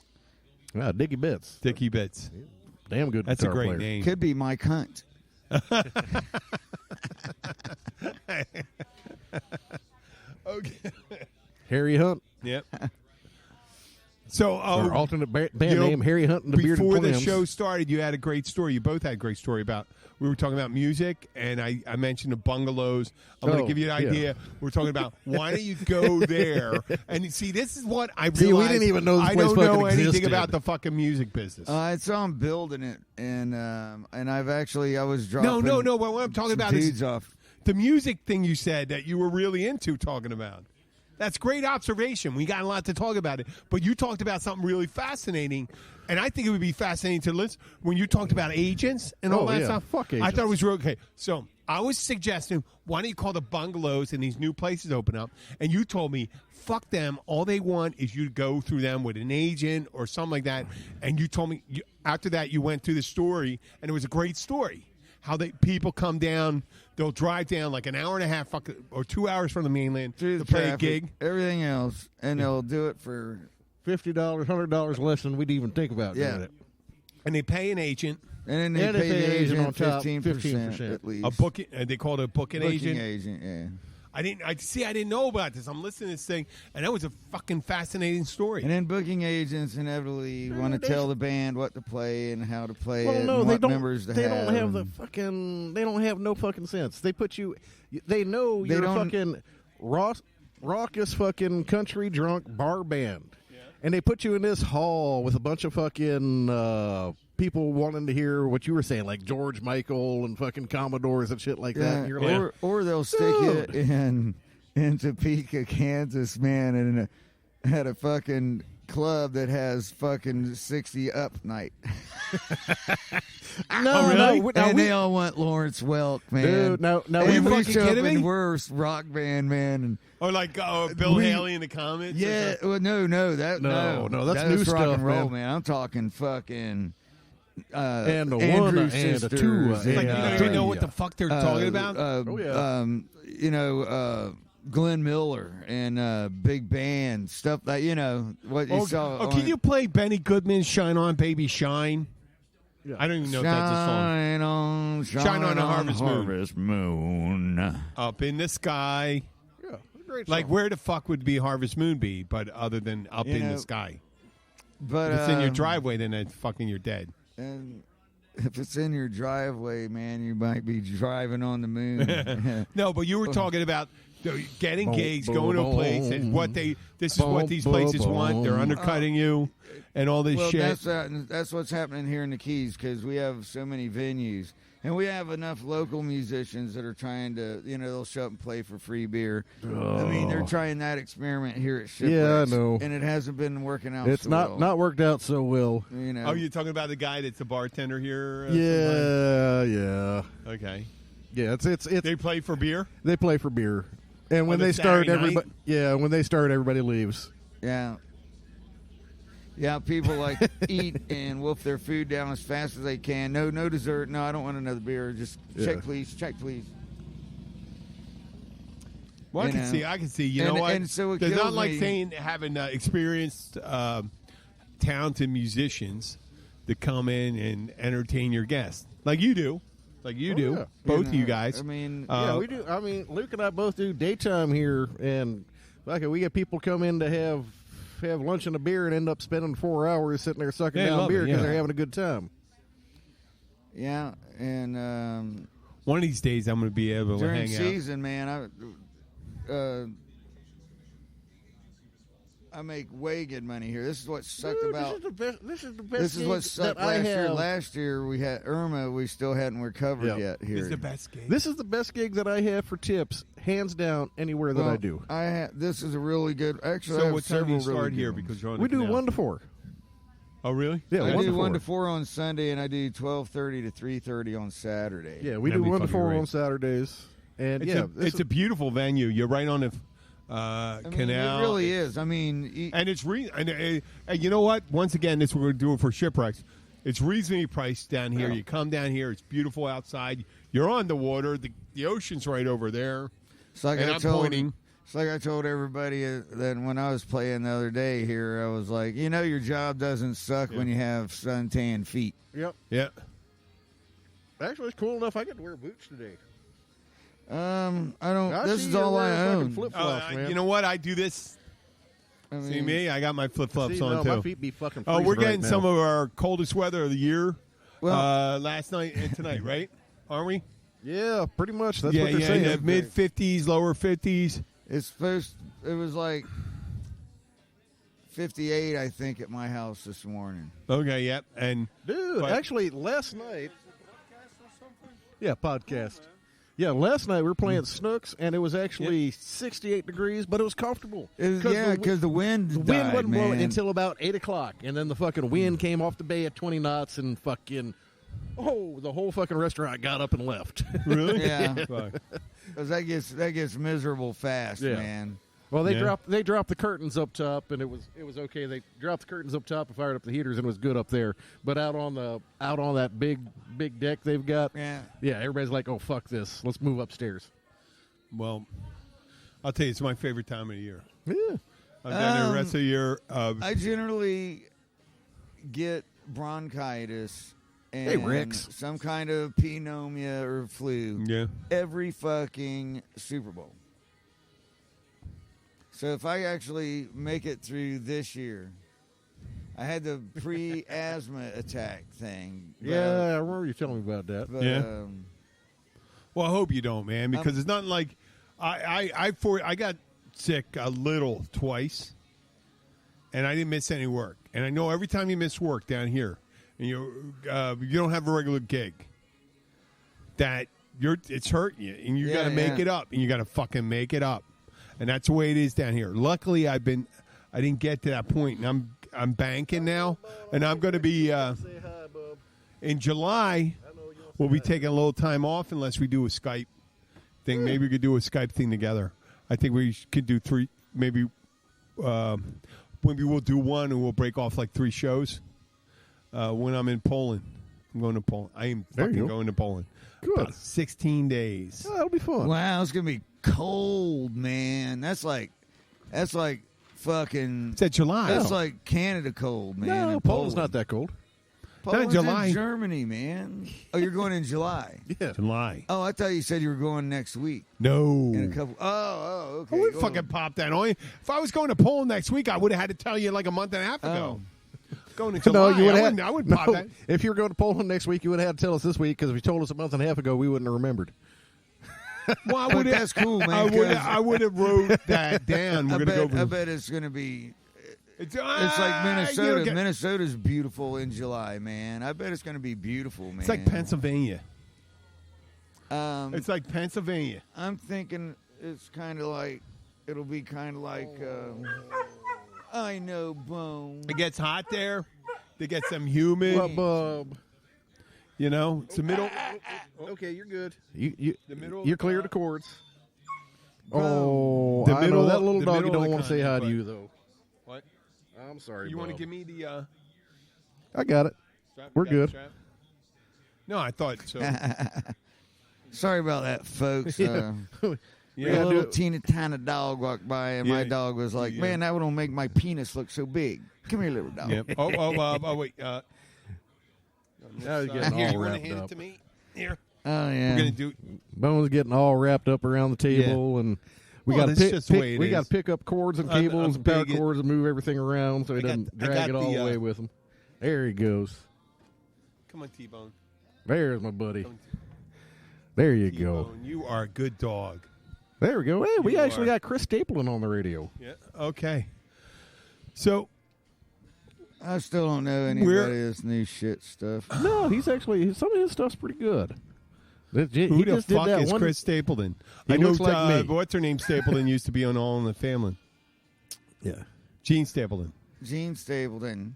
Speaker 8: Yeah, Dickie Bits.
Speaker 7: Dickie Bits.
Speaker 8: Damn good
Speaker 7: That's a
Speaker 8: guitar
Speaker 7: great
Speaker 8: player.
Speaker 7: name.
Speaker 6: Could be Mike Hunt.
Speaker 7: Okay.
Speaker 8: Harry Hunt.
Speaker 7: Yep. So,
Speaker 8: Or alternate band
Speaker 7: you know,
Speaker 8: name, Harry Hunt and the Bearded
Speaker 7: before the
Speaker 8: Clams.
Speaker 7: show started, you had a great story. You both had a great story about. We were talking about music, and I mentioned the bungalows. I'm going
Speaker 8: Oh,
Speaker 7: to give you an
Speaker 8: yeah.
Speaker 7: idea. We're talking about why don't you go there? And you see, this is what I realized.
Speaker 8: See, we didn't even know this
Speaker 7: I
Speaker 8: place
Speaker 7: don't know
Speaker 8: fucking
Speaker 7: anything
Speaker 8: existed.
Speaker 7: about the fucking music business.
Speaker 6: I saw him building it, and I've actually I was dropping.
Speaker 7: No. What I'm talking about
Speaker 6: dudes
Speaker 7: is
Speaker 6: off.
Speaker 7: the music thing you said that you were really into talking about. That's great observation. We got a lot to talk about it. But you talked about something really fascinating, and I think it would be fascinating to listen when you talked about agents and all
Speaker 8: Oh,
Speaker 7: that
Speaker 8: yeah.
Speaker 7: stuff.
Speaker 8: Fuck
Speaker 7: I thought
Speaker 8: agents.
Speaker 7: it was real okay. So I was suggesting, why don't you call the bungalows and these new places open up? And you told me, fuck them. All they want is you to go through them with an agent or something like that. And you told me after that you went through the story, and it was a great story. How people come down, they'll drive down like an hour and a half or 2 hours from the mainland
Speaker 6: Through
Speaker 7: to
Speaker 6: the
Speaker 7: play a
Speaker 6: traffic,
Speaker 7: gig.
Speaker 6: everything else, and they'll do it for
Speaker 8: $50, $100 less than we'd even think about doing it.
Speaker 7: And they pay an agent,
Speaker 6: and then they
Speaker 8: And
Speaker 6: pay
Speaker 8: if
Speaker 6: the
Speaker 8: the agent
Speaker 6: agent
Speaker 8: on top,
Speaker 6: 15% at least.
Speaker 7: a booking. They call it a booking
Speaker 6: Booking
Speaker 7: agent.
Speaker 6: yeah.
Speaker 7: I didn't know about this. I'm listening to this thing, and that was a fucking fascinating story.
Speaker 6: And then booking agents inevitably want to tell the band what to play and how to play
Speaker 8: Well,
Speaker 6: it
Speaker 8: no,
Speaker 6: and
Speaker 8: they
Speaker 6: what
Speaker 8: don't.
Speaker 6: members to
Speaker 8: They
Speaker 6: have.
Speaker 8: don't have the
Speaker 6: and-
Speaker 8: fucking. They don't have no fucking sense. They put you. They know
Speaker 6: They
Speaker 8: you're a
Speaker 6: don't-
Speaker 8: fucking raucous fucking country drunk bar band, and they put you in this hall with a bunch of fucking people wanting to hear what you were saying, like George Michael and fucking Commodores and shit like that.
Speaker 6: Yeah,
Speaker 8: And you're like,
Speaker 6: or they'll stick you
Speaker 8: Dude.
Speaker 6: in Topeka, Kansas, man, and at a fucking club that has fucking 60 up night.
Speaker 8: no,
Speaker 7: really?
Speaker 8: no,
Speaker 6: And they all want Lawrence Welk, man.
Speaker 8: Dude, no,
Speaker 6: and
Speaker 8: we
Speaker 6: we
Speaker 7: fucking
Speaker 6: show up
Speaker 7: kidding me?
Speaker 6: and we're rock band, man. And
Speaker 7: Or like Bill
Speaker 6: we-
Speaker 7: Haley in the comments. or
Speaker 6: yeah,
Speaker 7: something.
Speaker 6: well, no, that's
Speaker 8: No, that's
Speaker 6: that's
Speaker 8: new
Speaker 6: rock
Speaker 8: stuff,
Speaker 6: and roll,
Speaker 8: man.
Speaker 6: I'm talking fucking
Speaker 8: And a
Speaker 6: Andrew
Speaker 8: one, and a
Speaker 6: Sisters,
Speaker 8: two,
Speaker 7: It's like you
Speaker 8: Yeah.
Speaker 7: don't even know what the fuck they're talking about.
Speaker 8: Oh, yeah.
Speaker 6: you know, Glenn Miller and big band stuff that what you saw.
Speaker 7: Oh, can
Speaker 6: on
Speaker 7: you play Benny Goodman's "Shine On, Baby Shine"?
Speaker 8: Yeah.
Speaker 7: I don't even know if that's a song.
Speaker 6: Shine on
Speaker 7: Harvest Moon.
Speaker 6: Harvest Moon.
Speaker 7: Up in the sky.
Speaker 8: Yeah, great
Speaker 7: Like,
Speaker 8: song.
Speaker 7: where the fuck would be Harvest Moon be? But other than up
Speaker 6: You
Speaker 7: in
Speaker 6: know,
Speaker 7: the sky.
Speaker 6: But
Speaker 7: If it's in your driveway, then it's fucking you're dead.
Speaker 6: And if it's in your driveway, man, you might be driving on the moon.
Speaker 7: No, but you were talking about getting
Speaker 8: Boom,
Speaker 7: gigs,
Speaker 8: boom,
Speaker 7: going to a place, and what this is what
Speaker 8: Boom,
Speaker 7: these
Speaker 8: boom,
Speaker 7: places want. They're
Speaker 8: boom.
Speaker 7: undercutting you, and all this
Speaker 6: Well,
Speaker 7: shit.
Speaker 6: that's what's happening here in the Keys because we have so many venues, and we have enough local musicians that are trying to, they'll show up and play for free beer. I mean, they're trying that experiment here at Shipwrecks.
Speaker 8: Yeah, I know.
Speaker 6: and it hasn't been working out.
Speaker 8: It's
Speaker 6: so
Speaker 8: not
Speaker 6: well.
Speaker 8: not worked out so well.
Speaker 7: Oh, you're talking about the guy that's a bartender here?
Speaker 8: Yeah.
Speaker 7: Okay.
Speaker 8: Yeah, it's
Speaker 7: They play for beer?
Speaker 8: they play for beer, and when
Speaker 7: On a
Speaker 8: they start,
Speaker 7: Saturday night?
Speaker 8: everybody leaves.
Speaker 6: Yeah. Yeah, people like eat and wolf their food down as fast as they can. No dessert. No, I don't want another beer. Just check, please. Check, please.
Speaker 7: Well, I
Speaker 6: You
Speaker 7: can
Speaker 6: know.
Speaker 7: see. I can see. You
Speaker 6: And-
Speaker 7: know what?
Speaker 6: and so it
Speaker 7: There's not
Speaker 6: kills
Speaker 7: like
Speaker 6: me.
Speaker 7: saying having experienced, talented musicians to come in and entertain your guests, like you do,
Speaker 8: yeah.
Speaker 7: both of you guys.
Speaker 6: I mean,
Speaker 8: Yeah, we do. I mean, Luke and I both do daytime here, and we get people come in to have lunch and a beer and end up spending 4 hours sitting there sucking
Speaker 7: Yeah,
Speaker 8: down
Speaker 7: love
Speaker 8: beer
Speaker 7: it,
Speaker 8: because
Speaker 7: yeah.
Speaker 8: they're having a good time.
Speaker 6: yeah, and
Speaker 7: One of these days, I'm going to be able to
Speaker 6: during
Speaker 7: hang out.
Speaker 6: season, man, I make way good money here. This is what sucked about.
Speaker 8: This is the best.
Speaker 6: This is what sucked
Speaker 8: that I
Speaker 6: last year.
Speaker 8: have.
Speaker 6: Last year we had Irma. We still hadn't recovered
Speaker 8: Yeah.
Speaker 6: yet here.
Speaker 7: It's the best game.
Speaker 8: This is the best gig that I have for tips, hands down, anywhere that I do.
Speaker 6: This is a really good. Actually, I
Speaker 7: So
Speaker 6: have
Speaker 7: what time do you
Speaker 6: several
Speaker 7: start
Speaker 6: really
Speaker 7: here?
Speaker 6: good ones.
Speaker 7: Because you're on
Speaker 8: We
Speaker 7: the
Speaker 8: do
Speaker 7: canal.
Speaker 8: 1 to 4.
Speaker 7: Oh, really?
Speaker 8: Yeah,
Speaker 6: I
Speaker 8: 1
Speaker 6: do
Speaker 8: to 4.
Speaker 6: 1 to 4 on Sunday, and I do 12:30 to 3:30 on Saturday.
Speaker 8: Yeah, we
Speaker 7: That'd
Speaker 8: do
Speaker 7: be
Speaker 8: 1 to
Speaker 7: fucking
Speaker 8: 4
Speaker 7: great.
Speaker 8: on Saturdays, and
Speaker 7: It's a beautiful venue. You're right on the
Speaker 6: I mean,
Speaker 7: canal.
Speaker 6: it really is. I mean,
Speaker 7: And it's and you know what? Once again, this we're going to do it for shipwrecks. It's reasonably priced down here. You come down here. It's beautiful outside. You're on the water. The ocean's right over there.
Speaker 6: it's like
Speaker 7: and
Speaker 6: I
Speaker 7: I'm
Speaker 6: told.
Speaker 7: pointing.
Speaker 6: It's like I told everybody that when I was playing the other day here, I was like, your job doesn't suck when you have suntan feet.
Speaker 8: Yep.
Speaker 7: Yeah.
Speaker 8: Actually, it's cool enough. I get to wear boots today.
Speaker 6: I don't. This
Speaker 8: see
Speaker 6: is
Speaker 8: you're
Speaker 6: all I
Speaker 8: wearing fucking
Speaker 6: own.
Speaker 8: flip-flops, man.
Speaker 7: You know what? I do this.
Speaker 6: I
Speaker 7: See
Speaker 6: mean,
Speaker 7: me? I got my flip flops
Speaker 8: See,
Speaker 7: on
Speaker 8: no,
Speaker 7: too.
Speaker 8: my feet be fucking.
Speaker 7: Oh, we're
Speaker 8: freezing right
Speaker 7: getting
Speaker 8: now.
Speaker 7: some of our coldest weather of the year.
Speaker 6: Well-
Speaker 7: Last night and tonight, right? Aren't we?
Speaker 8: Yeah, pretty much. That's what they're saying.
Speaker 7: Mid 50s, lower 50s.
Speaker 6: It's supposed. It was like 58, I think, at my house this morning.
Speaker 7: Okay, yep. And
Speaker 8: Dude,
Speaker 7: but-
Speaker 8: actually, last night. Yeah, podcast. Yeah, last night we were playing Snooks, and it was actually 68 degrees, but it was comfortable.
Speaker 6: Because the wind.
Speaker 8: the wind
Speaker 6: died,
Speaker 8: wasn't blowing
Speaker 6: man.
Speaker 8: until about 8 o'clock, and then the fucking wind came off the bay at 20 knots, and fucking, the whole fucking restaurant got up and left.
Speaker 7: really?
Speaker 6: Yeah.
Speaker 7: Fuck.
Speaker 6: 'Cause that gets miserable fast,
Speaker 8: Yeah.
Speaker 6: man.
Speaker 8: Well, they
Speaker 7: Yeah.
Speaker 8: dropped the curtains up top, and it was okay. They dropped the curtains up top and fired up the heaters, and it was good up there. But out on that big deck they've got,
Speaker 6: Yeah.
Speaker 8: everybody's like, oh fuck this, let's move upstairs.
Speaker 7: Well, I'll tell you, it's my favorite time of the year.
Speaker 8: Yeah,
Speaker 7: I'm down there the rest of the year.
Speaker 6: I generally get bronchitis and
Speaker 8: Hey, Rex.
Speaker 6: some kind of pneumonia or flu
Speaker 7: Yeah.
Speaker 6: every fucking Super Bowl. So if I actually make it through this year, I had the pre-asthma attack thing. but-
Speaker 8: yeah, I remember you telling me about that.
Speaker 6: But,
Speaker 7: Yeah. Well, I hope you don't, man, because it's not like I got sick a little twice, and I didn't miss any work. And I know every time you miss work down here, and you don't have a regular gig, that it's hurting you, and you got to make it up, and you got to fucking make it up, and that's the way it is down here. Luckily, I didn't get to that point, and I'm banking now, and I'm going to be in July. We'll be taking a little time off unless we do a Skype thing. Maybe we could do a Skype thing together. I think we could do 3. Maybe we'll do one and we'll break off like 3 shows. When I'm in Poland, I'm going to Poland. I am
Speaker 8: There you
Speaker 7: fucking
Speaker 8: go.
Speaker 7: going to Poland.
Speaker 8: Good.
Speaker 7: About 16 days.
Speaker 8: Oh, that'll be fun.
Speaker 6: Wow, it's gonna be cold, man. That's like fucking.
Speaker 7: It's at July.
Speaker 6: That's like Canada cold, man.
Speaker 8: No,
Speaker 6: and
Speaker 8: Poland's
Speaker 6: Poland.
Speaker 8: not that cold.
Speaker 6: Poland's
Speaker 7: July.
Speaker 6: in Germany, man. Oh, you're going in July.
Speaker 8: Yeah.
Speaker 7: July.
Speaker 6: Oh, I thought you said you were going next week.
Speaker 7: No.
Speaker 6: In a couple. Oh, okay.
Speaker 7: I wouldn't
Speaker 6: Go
Speaker 7: fucking
Speaker 6: on.
Speaker 7: pop that on you. If I was going to Poland next week, I would have had to tell you like a month and a half ago. Going to
Speaker 8: No,
Speaker 7: July.
Speaker 8: you would
Speaker 7: I wouldn't pop that.
Speaker 8: If you were going to Poland next week, you would have had to tell us this week because if you told us a month and a half ago, we wouldn't have remembered.
Speaker 7: Well, I
Speaker 6: But
Speaker 7: would
Speaker 6: that's cool, man. 'cause
Speaker 7: I would have wrote that down. We're going to go.
Speaker 6: I bet it's going to be.
Speaker 7: It's
Speaker 6: Like Minnesota.
Speaker 7: It's
Speaker 6: Minnesota's beautiful in July, man. I bet it's going to be beautiful, man.
Speaker 7: like Pennsylvania.
Speaker 6: Um,
Speaker 7: It's like Pennsylvania.
Speaker 6: I'm thinking it's kind of like it'll be kind of like. I know, Bone.
Speaker 7: It gets hot there. They get some humid.
Speaker 8: Well, Bub.
Speaker 7: You know, it's the middle.
Speaker 8: Okay, you're good. You
Speaker 7: The middle-
Speaker 8: you're clear to cords. Oh,
Speaker 7: The
Speaker 8: I
Speaker 7: middle-
Speaker 8: know that little
Speaker 7: the
Speaker 8: doggy
Speaker 7: middle
Speaker 8: don't
Speaker 7: of the
Speaker 8: want to say hi to
Speaker 7: continent,
Speaker 8: you though.
Speaker 7: What?
Speaker 8: I'm sorry.
Speaker 7: You want to
Speaker 8: Bub.
Speaker 7: give me the?
Speaker 8: I got it.
Speaker 7: Strap?
Speaker 8: We're
Speaker 7: Got the
Speaker 8: good.
Speaker 7: strap? No, I thought so.
Speaker 6: Sorry about that, folks.
Speaker 8: Yeah.
Speaker 7: Yeah.
Speaker 6: A little teeny tiny dog walked by, and my
Speaker 7: Yeah.
Speaker 6: dog was like,
Speaker 7: Yeah.
Speaker 6: "Man, that would make my penis look so big. Come here, little dog."
Speaker 7: Yep. Oh, wait.
Speaker 8: Now he's getting
Speaker 7: Here,
Speaker 8: all
Speaker 7: you want to
Speaker 8: wrapped
Speaker 7: hand
Speaker 8: up.
Speaker 7: it to me? Here.
Speaker 6: Oh yeah.
Speaker 7: We're going to do
Speaker 8: Bones getting all wrapped up around the table, and we
Speaker 7: Well,
Speaker 8: got
Speaker 7: that's just the way it
Speaker 8: we
Speaker 7: is.
Speaker 8: got to pick up cords and
Speaker 7: I'm
Speaker 8: cables and power
Speaker 7: big at-
Speaker 8: cords and move everything around so he
Speaker 7: I got-
Speaker 8: doesn't
Speaker 7: I
Speaker 8: drag
Speaker 7: got
Speaker 8: it all
Speaker 7: the,
Speaker 8: the way with him. There he goes.
Speaker 7: Come on, T-Bone.
Speaker 8: There's my buddy.
Speaker 7: Come on,
Speaker 8: There you go.
Speaker 7: T-Bone. You are a good dog.
Speaker 8: There we go. Hey, we
Speaker 7: You
Speaker 8: actually
Speaker 7: are.
Speaker 8: got Chris Stapleton on the radio.
Speaker 7: Yeah. Okay. So
Speaker 6: I still don't know any of this new shit stuff.
Speaker 8: No, he's actually some of his stuff's pretty good.
Speaker 7: who
Speaker 8: He
Speaker 7: the
Speaker 8: just did
Speaker 7: fuck
Speaker 8: that
Speaker 7: is
Speaker 8: one.
Speaker 7: Chris Stapleton?
Speaker 8: He
Speaker 7: I know
Speaker 8: looks like me.
Speaker 7: what's her name? Stapleton used to be on All in the Family.
Speaker 8: Yeah.
Speaker 7: Gene Stapleton.
Speaker 6: Gene Stapleton.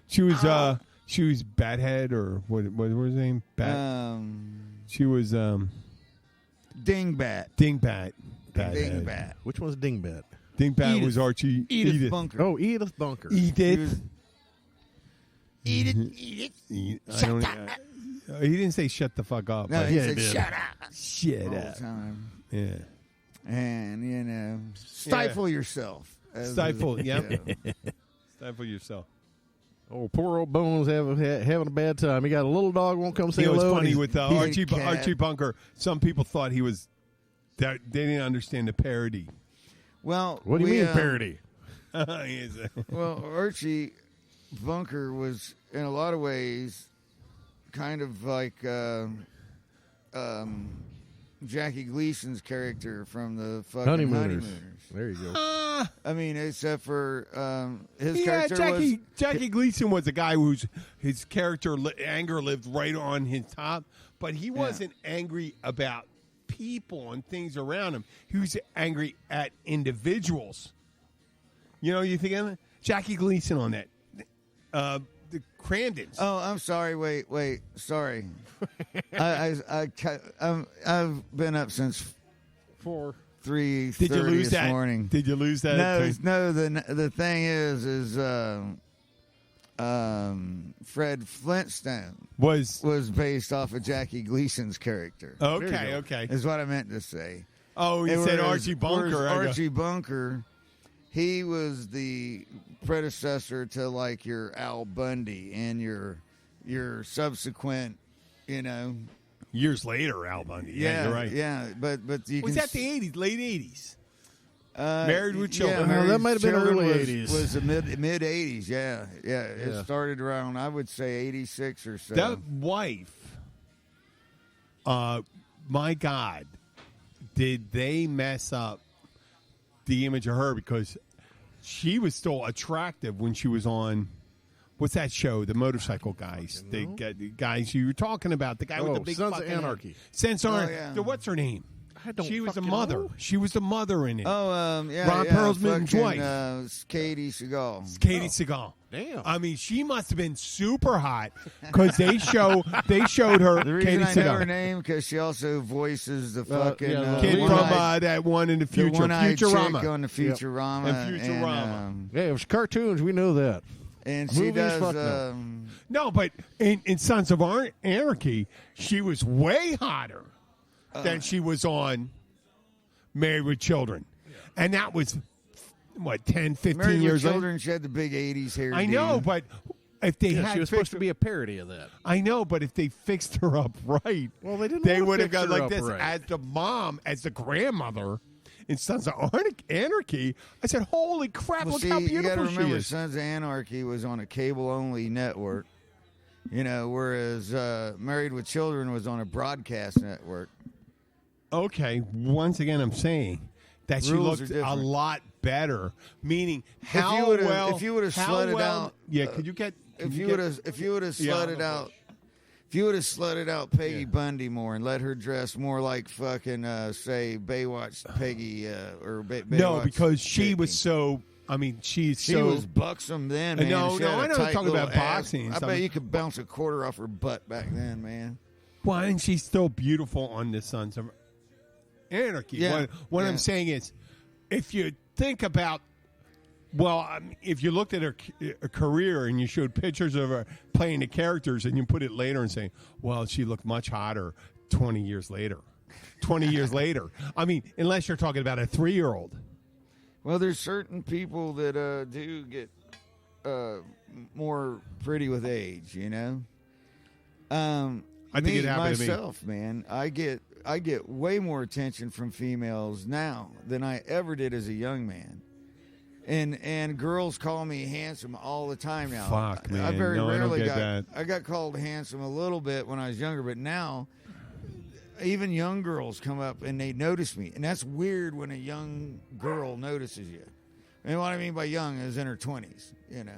Speaker 7: She was Bathead or what was his name? She was
Speaker 6: Dingbat.
Speaker 7: Dingbat. Bathead.
Speaker 6: Dingbat.
Speaker 8: Which one's Dingbat?
Speaker 7: Dingbat
Speaker 6: Edith.
Speaker 7: was Archie.
Speaker 6: Edith Bunker.
Speaker 8: Oh, Edith Bunker.
Speaker 7: Edith.
Speaker 6: Edith.
Speaker 7: I don't, he didn't say shut the fuck up.
Speaker 6: No,
Speaker 7: but-
Speaker 6: he
Speaker 8: Yeah,
Speaker 6: said
Speaker 8: he did.
Speaker 6: shut up
Speaker 7: Shut
Speaker 6: all the
Speaker 7: up.
Speaker 6: time.
Speaker 7: Yeah.
Speaker 6: And, you know, stifle yourself.
Speaker 7: Stifle, yeah.
Speaker 6: Yeah.
Speaker 7: Stifle yourself.
Speaker 8: Oh, poor old Bones having a bad time. He got a little dog won't come say
Speaker 7: You know, it's
Speaker 8: hello.
Speaker 7: funny
Speaker 8: and
Speaker 7: with
Speaker 6: he's a cat.
Speaker 7: Archie Bunker. Some people thought he was. They didn't understand the parody.
Speaker 6: Well,
Speaker 8: what do you
Speaker 6: we,
Speaker 8: mean parody?
Speaker 7: He's a-
Speaker 6: Well, Archie Bunker was, in a lot of ways, kind of like Jackie Gleason's character from the fucking
Speaker 8: Honeymooners.
Speaker 6: Honeymooners.
Speaker 8: There you go.
Speaker 6: I mean, except for his
Speaker 7: yeah,
Speaker 6: character
Speaker 7: Jackie Gleason was a guy whose his character anger lived right on his top, but he wasn't angry about people and things around him. He was angry at individuals. You know, you think of it? Jackie Gleason on that. The Crandons.
Speaker 6: Oh, I'm sorry. Wait. Sorry. I've been up since 3:30
Speaker 7: Did you lose
Speaker 6: this
Speaker 7: that
Speaker 6: morning.
Speaker 7: Did you lose that?
Speaker 6: No. The thing is Fred Flintstone was based off of Jackie Gleason's character.
Speaker 7: Okay.
Speaker 6: Is what I meant to say.
Speaker 7: Oh, you
Speaker 6: And
Speaker 7: said
Speaker 6: whereas-
Speaker 7: Archie Bunker.
Speaker 6: whereas
Speaker 7: I go,
Speaker 6: Archie Bunker, he was the predecessor to like your Al Bundy and your subsequent, you know.
Speaker 7: years later, Al Bundy. Yeah, you're right.
Speaker 6: Yeah, but you
Speaker 7: Was
Speaker 6: can
Speaker 7: that the 80s, late 80s?
Speaker 6: Uh,
Speaker 7: Married with Children.
Speaker 6: Yeah,
Speaker 8: No,
Speaker 6: Married
Speaker 8: that
Speaker 6: with
Speaker 8: might have been
Speaker 6: Children
Speaker 8: early
Speaker 6: was-
Speaker 8: 80s.
Speaker 6: Was the mid 80s? Yeah. It started around, I would say, 86 or so.
Speaker 7: That wife, my God, did they mess up the image of her because she was still attractive when she was on. What's that show? The motorcycle guys. The guys you were talking about. The guy with the big
Speaker 8: Sons of
Speaker 7: fucking
Speaker 8: Anarchy.
Speaker 7: Sons of Anarchy.
Speaker 6: yeah.
Speaker 7: What's her name?
Speaker 8: I don't
Speaker 7: She was the
Speaker 8: fucking
Speaker 7: mother.
Speaker 8: know.
Speaker 7: She was the mother in it.
Speaker 6: Ron
Speaker 7: Ron Perlman's wife.
Speaker 6: It's Katie Seagal.
Speaker 7: Katie Seagal.
Speaker 8: Damn.
Speaker 7: I mean, she must have been super hot because they showed her
Speaker 6: The reason
Speaker 7: Katie
Speaker 6: I know her
Speaker 7: Seagal.
Speaker 6: name because she also voices the fucking
Speaker 8: yeah, the
Speaker 7: Kid from
Speaker 6: one-eyed-
Speaker 7: that one in the
Speaker 6: the
Speaker 7: future,
Speaker 6: one-eyed chick
Speaker 7: Futurama.
Speaker 6: on the Futurama.
Speaker 7: And Futurama.
Speaker 8: Yeah, it was cartoons. We know that.
Speaker 6: And she
Speaker 8: Movies,
Speaker 6: does.
Speaker 8: fuck no.
Speaker 7: No, but in Sons of Anarchy, she was way hotter than she was on Married with Children. And that was, what, 10, 15
Speaker 6: Married with
Speaker 7: years later?
Speaker 6: Children, she had the big 80s hair.
Speaker 7: I know, but if they
Speaker 8: Yeah,
Speaker 7: had
Speaker 8: she was supposed to be a parody of that.
Speaker 7: I know, but if they fixed her up right,
Speaker 8: Well, they didn't
Speaker 7: They
Speaker 8: wanna
Speaker 7: would have
Speaker 8: fix
Speaker 7: gone
Speaker 8: her
Speaker 7: like
Speaker 8: up
Speaker 7: this
Speaker 8: right.
Speaker 7: as the mom, as the grandmother in Sons of Anarchy. I said, "Holy crap!
Speaker 6: Well,
Speaker 7: look
Speaker 6: see,
Speaker 7: how
Speaker 6: you got to
Speaker 7: beautiful she
Speaker 6: remember,
Speaker 7: is."
Speaker 6: Sons of Anarchy was on a cable-only network, you know, whereas Married with Children was on a broadcast network.
Speaker 7: Okay, once again, I'm saying that she
Speaker 6: Rules
Speaker 7: looked
Speaker 6: are
Speaker 7: a
Speaker 6: different.
Speaker 7: lot better. Meaning, how
Speaker 6: you would've-
Speaker 7: well?
Speaker 6: if you would've
Speaker 7: how
Speaker 6: slutted
Speaker 7: well-
Speaker 6: out,
Speaker 7: yeah. Could you get?
Speaker 6: If you would have
Speaker 7: Yeah,
Speaker 6: slutted out, if you would have slutted out Peggy Bundy more and let her dress more like fucking say Baywatch Peggy or Baywatch
Speaker 7: no, because she was
Speaker 6: Peggy.
Speaker 7: so. I mean, she's
Speaker 6: She
Speaker 7: so.
Speaker 6: was buxom then, man.
Speaker 7: No,
Speaker 6: She
Speaker 7: no,
Speaker 6: had a
Speaker 7: I know. I'm
Speaker 6: tight
Speaker 7: talking
Speaker 6: little
Speaker 7: about
Speaker 6: ass.
Speaker 7: boxing and
Speaker 6: I
Speaker 7: stuff.
Speaker 6: bet you could bounce a quarter off her butt back then, man.
Speaker 7: Why and she's still beautiful on the Sons of Anarchy.
Speaker 6: Yeah,
Speaker 7: What
Speaker 6: yeah.
Speaker 7: I'm saying is, if you think about, if you looked at her career and you showed pictures of her playing the characters and you put it later and saying, well, she looked much hotter 20 years later. 20 years later. I mean, unless you're talking about a 3-year-old.
Speaker 6: Well, there's certain people that do get more pretty with age, you know.
Speaker 7: I think it happened to me.
Speaker 6: myself, man. I get way more attention from females now than I ever did as a young man. And girls call me handsome all the time now.
Speaker 7: Fuck, man.
Speaker 6: I very
Speaker 7: No, I don't
Speaker 6: rarely
Speaker 7: get
Speaker 6: got.
Speaker 7: that.
Speaker 6: I got called handsome a little bit when I was younger, but now even young girls come up and they notice me, and that's weird when a young girl notices you. And what I mean by young is in her 20s. You know,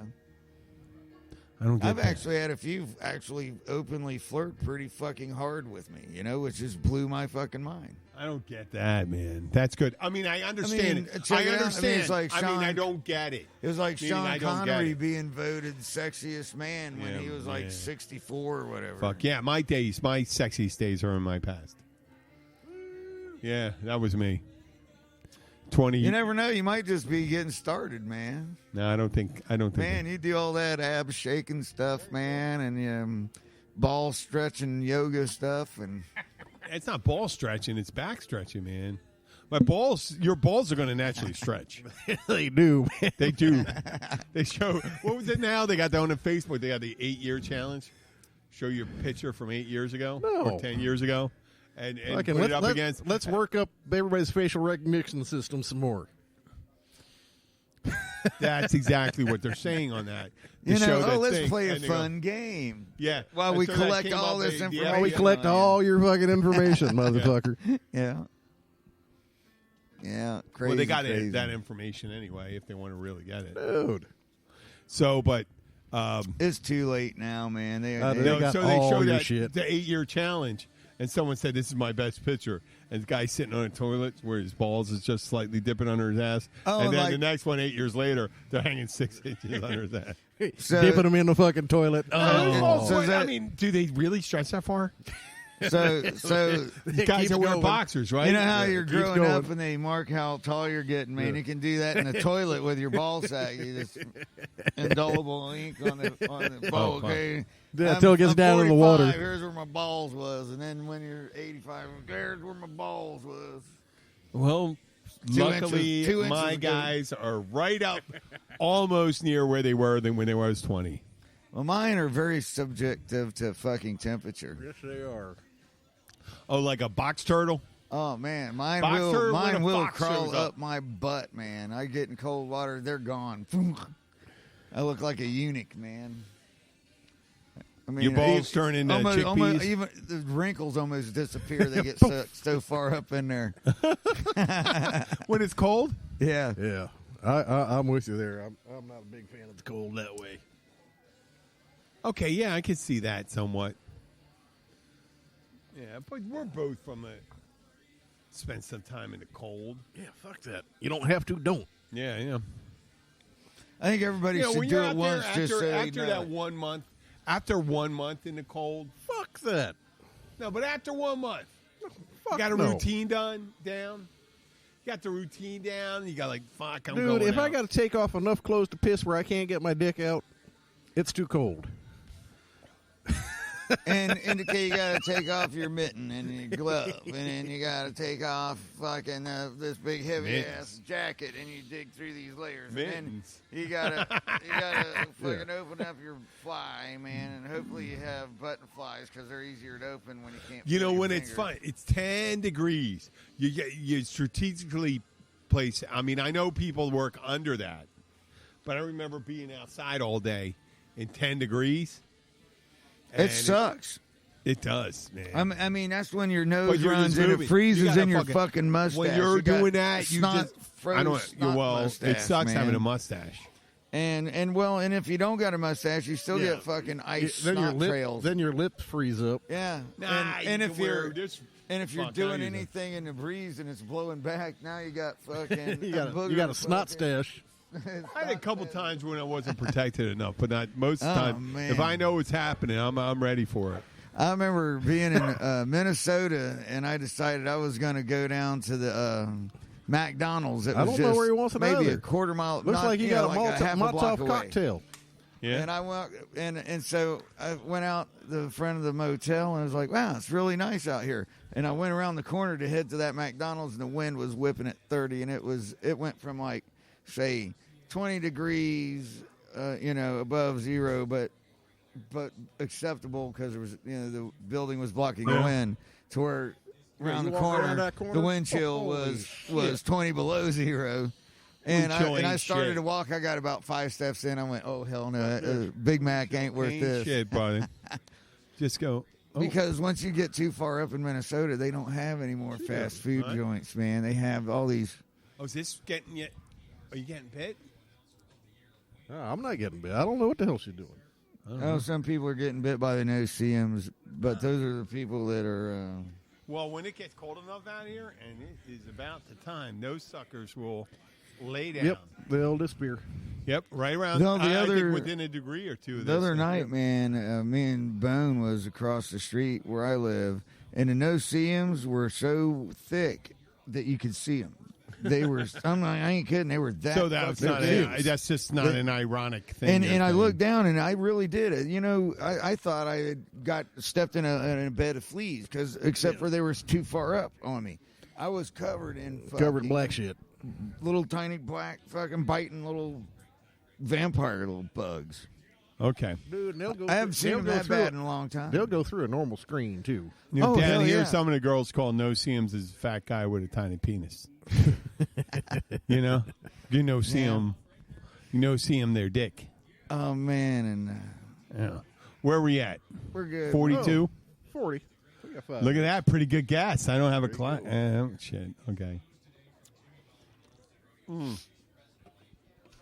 Speaker 7: I don't get
Speaker 6: I've
Speaker 7: that.
Speaker 6: actually had a few actually openly flirt pretty fucking hard with me. You know, which just blew my fucking mind.
Speaker 7: I don't get that, man. That's good. I mean, I understand it.
Speaker 6: check
Speaker 7: I
Speaker 6: it out.
Speaker 7: understand.
Speaker 6: It's like Sean,
Speaker 7: I don't get it.
Speaker 6: It was like
Speaker 7: Meaning I
Speaker 6: Sean
Speaker 7: don't get
Speaker 6: Connery
Speaker 7: it.
Speaker 6: being voted sexiest man when
Speaker 7: Yeah,
Speaker 6: he was
Speaker 7: man.
Speaker 6: like 64 or whatever.
Speaker 7: Fuck yeah, my sexiest days are in my past. Yeah, that was me. 20.
Speaker 6: You never know. You might just be getting started, man.
Speaker 7: No, I don't think.
Speaker 6: Man, you do all that ab shaking stuff, man, and ball stretching yoga stuff, and
Speaker 7: It's not ball stretching; it's back stretching, man. Your balls are going to naturally stretch.
Speaker 8: They do.
Speaker 7: They do. They show. What was it now? They got down on Facebook. They got the 8-year challenge. Show your picture from 8 years ago or 10 years ago, and put it up against.
Speaker 8: Let's work up everybody's facial recognition system some more.
Speaker 7: That's exactly what they're saying on that. To show that
Speaker 6: let's
Speaker 7: thing,
Speaker 6: play a
Speaker 7: and they go,
Speaker 6: fun game.
Speaker 7: Yeah.
Speaker 6: While
Speaker 7: And
Speaker 6: we
Speaker 7: so that
Speaker 6: collect
Speaker 7: came
Speaker 6: all
Speaker 7: up,
Speaker 6: this
Speaker 7: the
Speaker 6: information.
Speaker 8: While we collect all your fucking information, motherfucker.
Speaker 6: Yeah. Yeah, crazy.
Speaker 7: Well, they got
Speaker 6: crazy.
Speaker 7: that information anyway if they want to really get it.
Speaker 8: Dude.
Speaker 7: So, but
Speaker 6: It's too late now, man. They
Speaker 8: got
Speaker 7: so they
Speaker 8: all
Speaker 7: showed
Speaker 8: your
Speaker 7: that
Speaker 8: shit.
Speaker 7: the 8-year challenge, and someone said this is my best picture, and the guy sitting on a toilet where his balls is just slightly dipping under his ass,
Speaker 6: Oh,
Speaker 7: and then
Speaker 6: like-
Speaker 7: the next one 8 years later they're hanging 6 inches under his ass.
Speaker 6: So-
Speaker 8: Dipping them in the fucking toilet. Oh.
Speaker 6: So that-
Speaker 7: I mean, do they really stretch that far?
Speaker 6: so
Speaker 7: These guys
Speaker 8: Keep
Speaker 7: that wear
Speaker 8: going.
Speaker 7: boxers, right?
Speaker 6: you know how
Speaker 8: Yeah,
Speaker 6: you're
Speaker 8: keep
Speaker 6: growing
Speaker 8: going.
Speaker 6: up and they mark how tall you're getting, man. You can do that in the toilet with your ball sack. You just indelible ink on the ball.
Speaker 7: fuck.
Speaker 6: Okay,
Speaker 8: Yeah, until it gets down in the
Speaker 6: 45,
Speaker 8: water.
Speaker 6: Here's where my balls was, and then when you're 85, there's where my balls was.
Speaker 7: Well,
Speaker 6: 2
Speaker 7: luckily,
Speaker 6: inches- 2 inches
Speaker 7: my
Speaker 6: would go-
Speaker 7: guys are right up, almost near where they were when they was 20.
Speaker 6: Well, mine are very subjective to fucking temperature.
Speaker 8: Yes, they are.
Speaker 7: Oh, like a box turtle?
Speaker 6: Oh man, mine
Speaker 7: Boxer
Speaker 6: will
Speaker 7: when a fox
Speaker 6: crawl
Speaker 7: shows
Speaker 6: up
Speaker 7: up.
Speaker 6: my butt, man. I get in cold water, they're gone. I look like a eunuch, man. I mean,
Speaker 7: Your balls turn into chickpeas?
Speaker 6: even the wrinkles almost disappear. They get so far up in there.
Speaker 7: When it's cold?
Speaker 6: Yeah.
Speaker 8: Yeah. I'm with you there. I'm not a big fan of the cold that way.
Speaker 7: Okay, yeah, I can see that somewhat. Yeah, but we're both from spend some time in the cold.
Speaker 8: Yeah, fuck that. You don't have to, don't.
Speaker 7: Yeah, yeah.
Speaker 6: I think everybody
Speaker 7: You know,
Speaker 6: should
Speaker 7: when
Speaker 6: do
Speaker 7: you're
Speaker 6: it
Speaker 7: out
Speaker 6: once
Speaker 7: there
Speaker 6: just so
Speaker 7: after
Speaker 6: you know
Speaker 7: that
Speaker 6: it.
Speaker 7: 1 month, after 1 month in the cold.
Speaker 8: Fuck that.
Speaker 7: No, but after 1 month,
Speaker 8: Fuck
Speaker 7: you got a
Speaker 8: no.
Speaker 7: routine down. You got the routine down. You got like, fuck, I'm
Speaker 8: Dude,
Speaker 7: going
Speaker 8: if I
Speaker 7: out.
Speaker 8: got to take off enough clothes to piss where I can't get my dick out, it's too cold.
Speaker 6: And indicate you got to take off your mitten and your glove, and then you got to take off fucking this big heavy
Speaker 7: Mittens.
Speaker 6: ass jacket, and you dig through these layers,
Speaker 7: Mittens.
Speaker 6: and then you gotta fucking open up your fly, man, and hopefully you have button flies because they're easier to open when you can't.
Speaker 7: You
Speaker 6: feel
Speaker 7: know,
Speaker 6: your
Speaker 7: when it's
Speaker 6: fingers.
Speaker 7: fun, it's 10 degrees. You strategically place. I mean, I know people work under that, but I remember being outside all day in 10 degrees.
Speaker 6: It
Speaker 7: and
Speaker 6: sucks.
Speaker 7: It does, man.
Speaker 6: I mean, that's when your
Speaker 7: But
Speaker 6: nose
Speaker 7: you're
Speaker 6: runs
Speaker 7: just
Speaker 6: and it
Speaker 7: moving. You
Speaker 6: freezes
Speaker 7: gotta
Speaker 6: in your fucking mustache.
Speaker 7: When you're
Speaker 6: You got
Speaker 7: doing that, you
Speaker 6: snot,
Speaker 7: just.
Speaker 6: froze
Speaker 7: I don't.
Speaker 6: snot
Speaker 7: Well,
Speaker 6: mustache,
Speaker 7: it sucks
Speaker 6: man.
Speaker 7: having a mustache.
Speaker 6: And if you don't got a mustache, you still get fucking ice
Speaker 8: Then your
Speaker 6: snot trails.
Speaker 8: then your lips freeze up.
Speaker 6: Yeah,
Speaker 7: Nah,
Speaker 6: and
Speaker 7: you
Speaker 6: if
Speaker 7: can wear
Speaker 6: you're
Speaker 7: this.
Speaker 6: doing
Speaker 7: Fuck, I use it.
Speaker 6: anything in the breeze and it's blowing back, now you got fucking
Speaker 8: You got a snot stash.
Speaker 7: I had a couple times when I wasn't protected enough, but not most of the
Speaker 6: Oh,
Speaker 7: time.
Speaker 6: man.
Speaker 7: If I know what's happening, I'm ready for it.
Speaker 6: I remember being in Minnesota, and I decided I was going to go down to the McDonald's. It
Speaker 8: I
Speaker 6: was
Speaker 8: don't know
Speaker 6: just
Speaker 8: where he wants it
Speaker 6: maybe
Speaker 8: either.
Speaker 6: a quarter mile.
Speaker 8: Looks like you got a
Speaker 6: half a block
Speaker 8: Molotov
Speaker 6: away.
Speaker 8: cocktail.
Speaker 7: Yeah.
Speaker 6: And I went and so I went out the front of the motel and I was like, wow, it's really nice out here. And I went around the corner to head to that McDonald's and the wind was whipping at 30 and it went from like say 20 degrees above zero, but but acceptable because it was, the building was blocking the wind, to where around
Speaker 8: you
Speaker 6: the
Speaker 8: walk around
Speaker 6: corner,
Speaker 8: that corner?
Speaker 6: the wind chill
Speaker 8: Holy
Speaker 6: was 20 below zero. And
Speaker 7: chill
Speaker 6: I
Speaker 7: ain't
Speaker 6: started
Speaker 7: shit.
Speaker 6: to walk. I got about 5 steps in. I went, oh, hell no. Big Mac ain't worth
Speaker 7: Ain't
Speaker 6: this.
Speaker 7: shit, brother. Just go. Oh.
Speaker 6: Because once you get too far up in Minnesota, they don't have any more fast food
Speaker 7: Right.
Speaker 6: joints, man. They have all these.
Speaker 7: Oh, is this getting you? Are you getting bit?
Speaker 8: No, I'm not getting bit. I don't know what the hell she's doing.
Speaker 6: Oh, some people are getting bit by the no-see-ums, but those are the people that are.
Speaker 7: Well, when it gets cold enough out here, and it is about the time, those suckers will lay down.
Speaker 8: Yep, they'll disappear.
Speaker 7: Yep, right around.
Speaker 6: No, the
Speaker 7: I
Speaker 6: other-
Speaker 7: think within a degree or two. Of
Speaker 6: The
Speaker 7: this.
Speaker 6: other night, man, me and Bone was across the street where I live, and the no-see-ums were so thick that you could see them. They were. I ain't kidding. They were that.
Speaker 7: So that's
Speaker 6: fucking
Speaker 7: not.
Speaker 6: big.
Speaker 7: That's just not an ironic thing.
Speaker 6: And I looked down and I really did it. I thought I had stepped in a bed of fleas except for they were too far up on me. I was covered in
Speaker 8: Covered in black shit.
Speaker 6: little tiny black fucking biting little vampire little bugs.
Speaker 7: Okay.
Speaker 8: Dude, and they'll go
Speaker 6: I haven't
Speaker 8: through-
Speaker 6: seen them
Speaker 8: they'll go
Speaker 6: that
Speaker 8: through
Speaker 6: bad
Speaker 8: a-
Speaker 6: in a long time.
Speaker 8: They'll go through a normal screen, too.
Speaker 6: Oh,
Speaker 7: down
Speaker 6: hell
Speaker 7: here,
Speaker 6: yeah.
Speaker 7: some of the girls call no-see-ums as a fat guy with a tiny penis. You see them. You see them, their dick.
Speaker 6: Oh man, and
Speaker 7: Yeah. Where are we at?
Speaker 6: we're good.
Speaker 7: 42.
Speaker 8: 40. We got 5.
Speaker 7: Look at that, pretty good guess. I don't have a clock. Shit. Okay.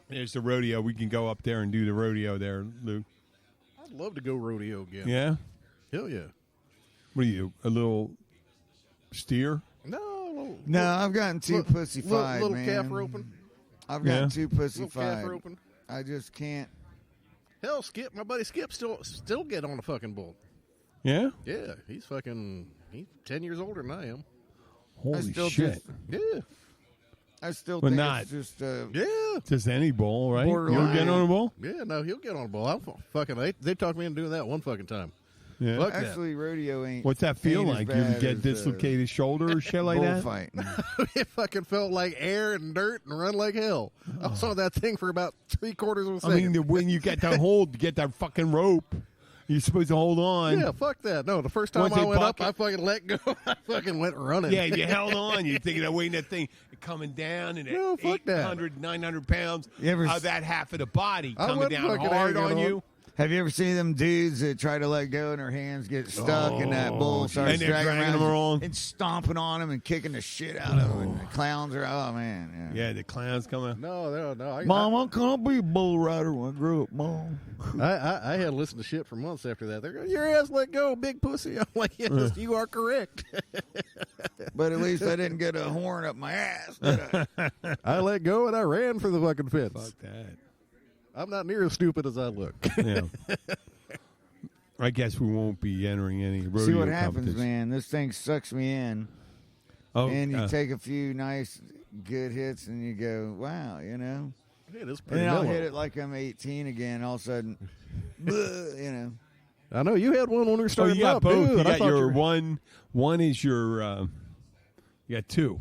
Speaker 7: There's the rodeo. We can go up there and do the rodeo there, Luke.
Speaker 8: I'd love to go rodeo again.
Speaker 7: Yeah.
Speaker 8: Hell yeah.
Speaker 7: What are you? A little steer?
Speaker 8: No.
Speaker 6: No, I've gotten too pussy-fied,
Speaker 8: Little
Speaker 6: man.
Speaker 8: calf roping.
Speaker 6: I've gotten
Speaker 7: Yeah.
Speaker 6: too
Speaker 8: Little calf
Speaker 6: pussy-fied.
Speaker 8: roping.
Speaker 6: I just can't.
Speaker 8: Hell, Skip, my buddy Skip still get on a fucking bull.
Speaker 7: Yeah.
Speaker 8: Yeah, he's 10 years older than I am.
Speaker 7: Holy
Speaker 6: still
Speaker 7: shit.
Speaker 8: Yeah.
Speaker 6: I still
Speaker 7: But
Speaker 6: think
Speaker 7: not-
Speaker 6: it's just
Speaker 8: Yeah.
Speaker 7: Just any bull, right? You'll
Speaker 6: Borderline.
Speaker 7: get on a bull?
Speaker 8: Yeah, no, he'll get on a bull. They talked me into doing that one fucking time.
Speaker 7: Yeah.
Speaker 8: Fuck that.
Speaker 6: actually rodeo ain't.
Speaker 7: What's that feel
Speaker 6: ain't as
Speaker 7: like? You
Speaker 6: bad
Speaker 7: get
Speaker 6: as,
Speaker 7: dislocated shoulder or shit like that?
Speaker 6: bullfighting.
Speaker 8: It fucking felt like air and dirt and run like hell. I saw that thing for about 3/4 of a
Speaker 7: I
Speaker 8: second.
Speaker 7: mean, when you get that hold, get that fucking rope, you're supposed to hold on.
Speaker 8: yeah, fuck that. No, the first time
Speaker 7: Once
Speaker 8: I
Speaker 7: they
Speaker 8: went
Speaker 7: buck
Speaker 8: up, I fucking let go. I fucking went running.
Speaker 7: Yeah, you held on. You're thinking of weighing that thing coming down and
Speaker 8: No,
Speaker 7: at
Speaker 8: fuck that.
Speaker 7: 800, 900 pounds
Speaker 6: You ever
Speaker 7: of that half of the body
Speaker 8: I
Speaker 7: coming
Speaker 8: wasn't
Speaker 7: down
Speaker 8: fucking
Speaker 7: hard
Speaker 8: hanging
Speaker 7: on
Speaker 8: on.
Speaker 7: you.
Speaker 6: Have you ever seen them dudes that try to let go and their hands get stuck and that bull starts
Speaker 7: And they're dragging them around.
Speaker 6: and stomping on them and kicking the shit out of them? And the clowns are, oh man.
Speaker 7: Yeah, the clown's coming.
Speaker 8: No.
Speaker 6: Mom, I'm gonna be a bull rider when I grow up, Mom.
Speaker 8: I had listened to shit for months after that. They're going, your ass let go, big pussy. I'm like, yes, you are correct.
Speaker 6: But at least I didn't get a horn up my ass, did I?
Speaker 8: I let go and I ran for the fucking fence.
Speaker 7: Fuck that.
Speaker 8: I'm not near as stupid as I look.
Speaker 7: Yeah. I guess we won't be entering any rodeo
Speaker 6: See what happens,
Speaker 7: competition.
Speaker 6: man. This thing sucks me in.
Speaker 7: Oh,
Speaker 6: And you take a few nice, good hits, and you go, wow,
Speaker 8: It is
Speaker 6: And
Speaker 8: pretty
Speaker 6: then I'll
Speaker 8: mellow.
Speaker 6: hit it like I'm 18 again. All of a sudden, bleh.
Speaker 8: I know you had one when we were
Speaker 7: Oh,
Speaker 8: starting
Speaker 7: you got
Speaker 8: up,
Speaker 7: both.
Speaker 8: dude.
Speaker 7: You
Speaker 8: I
Speaker 7: got
Speaker 8: thought
Speaker 7: your
Speaker 8: you were-
Speaker 7: one. One is your. You got two.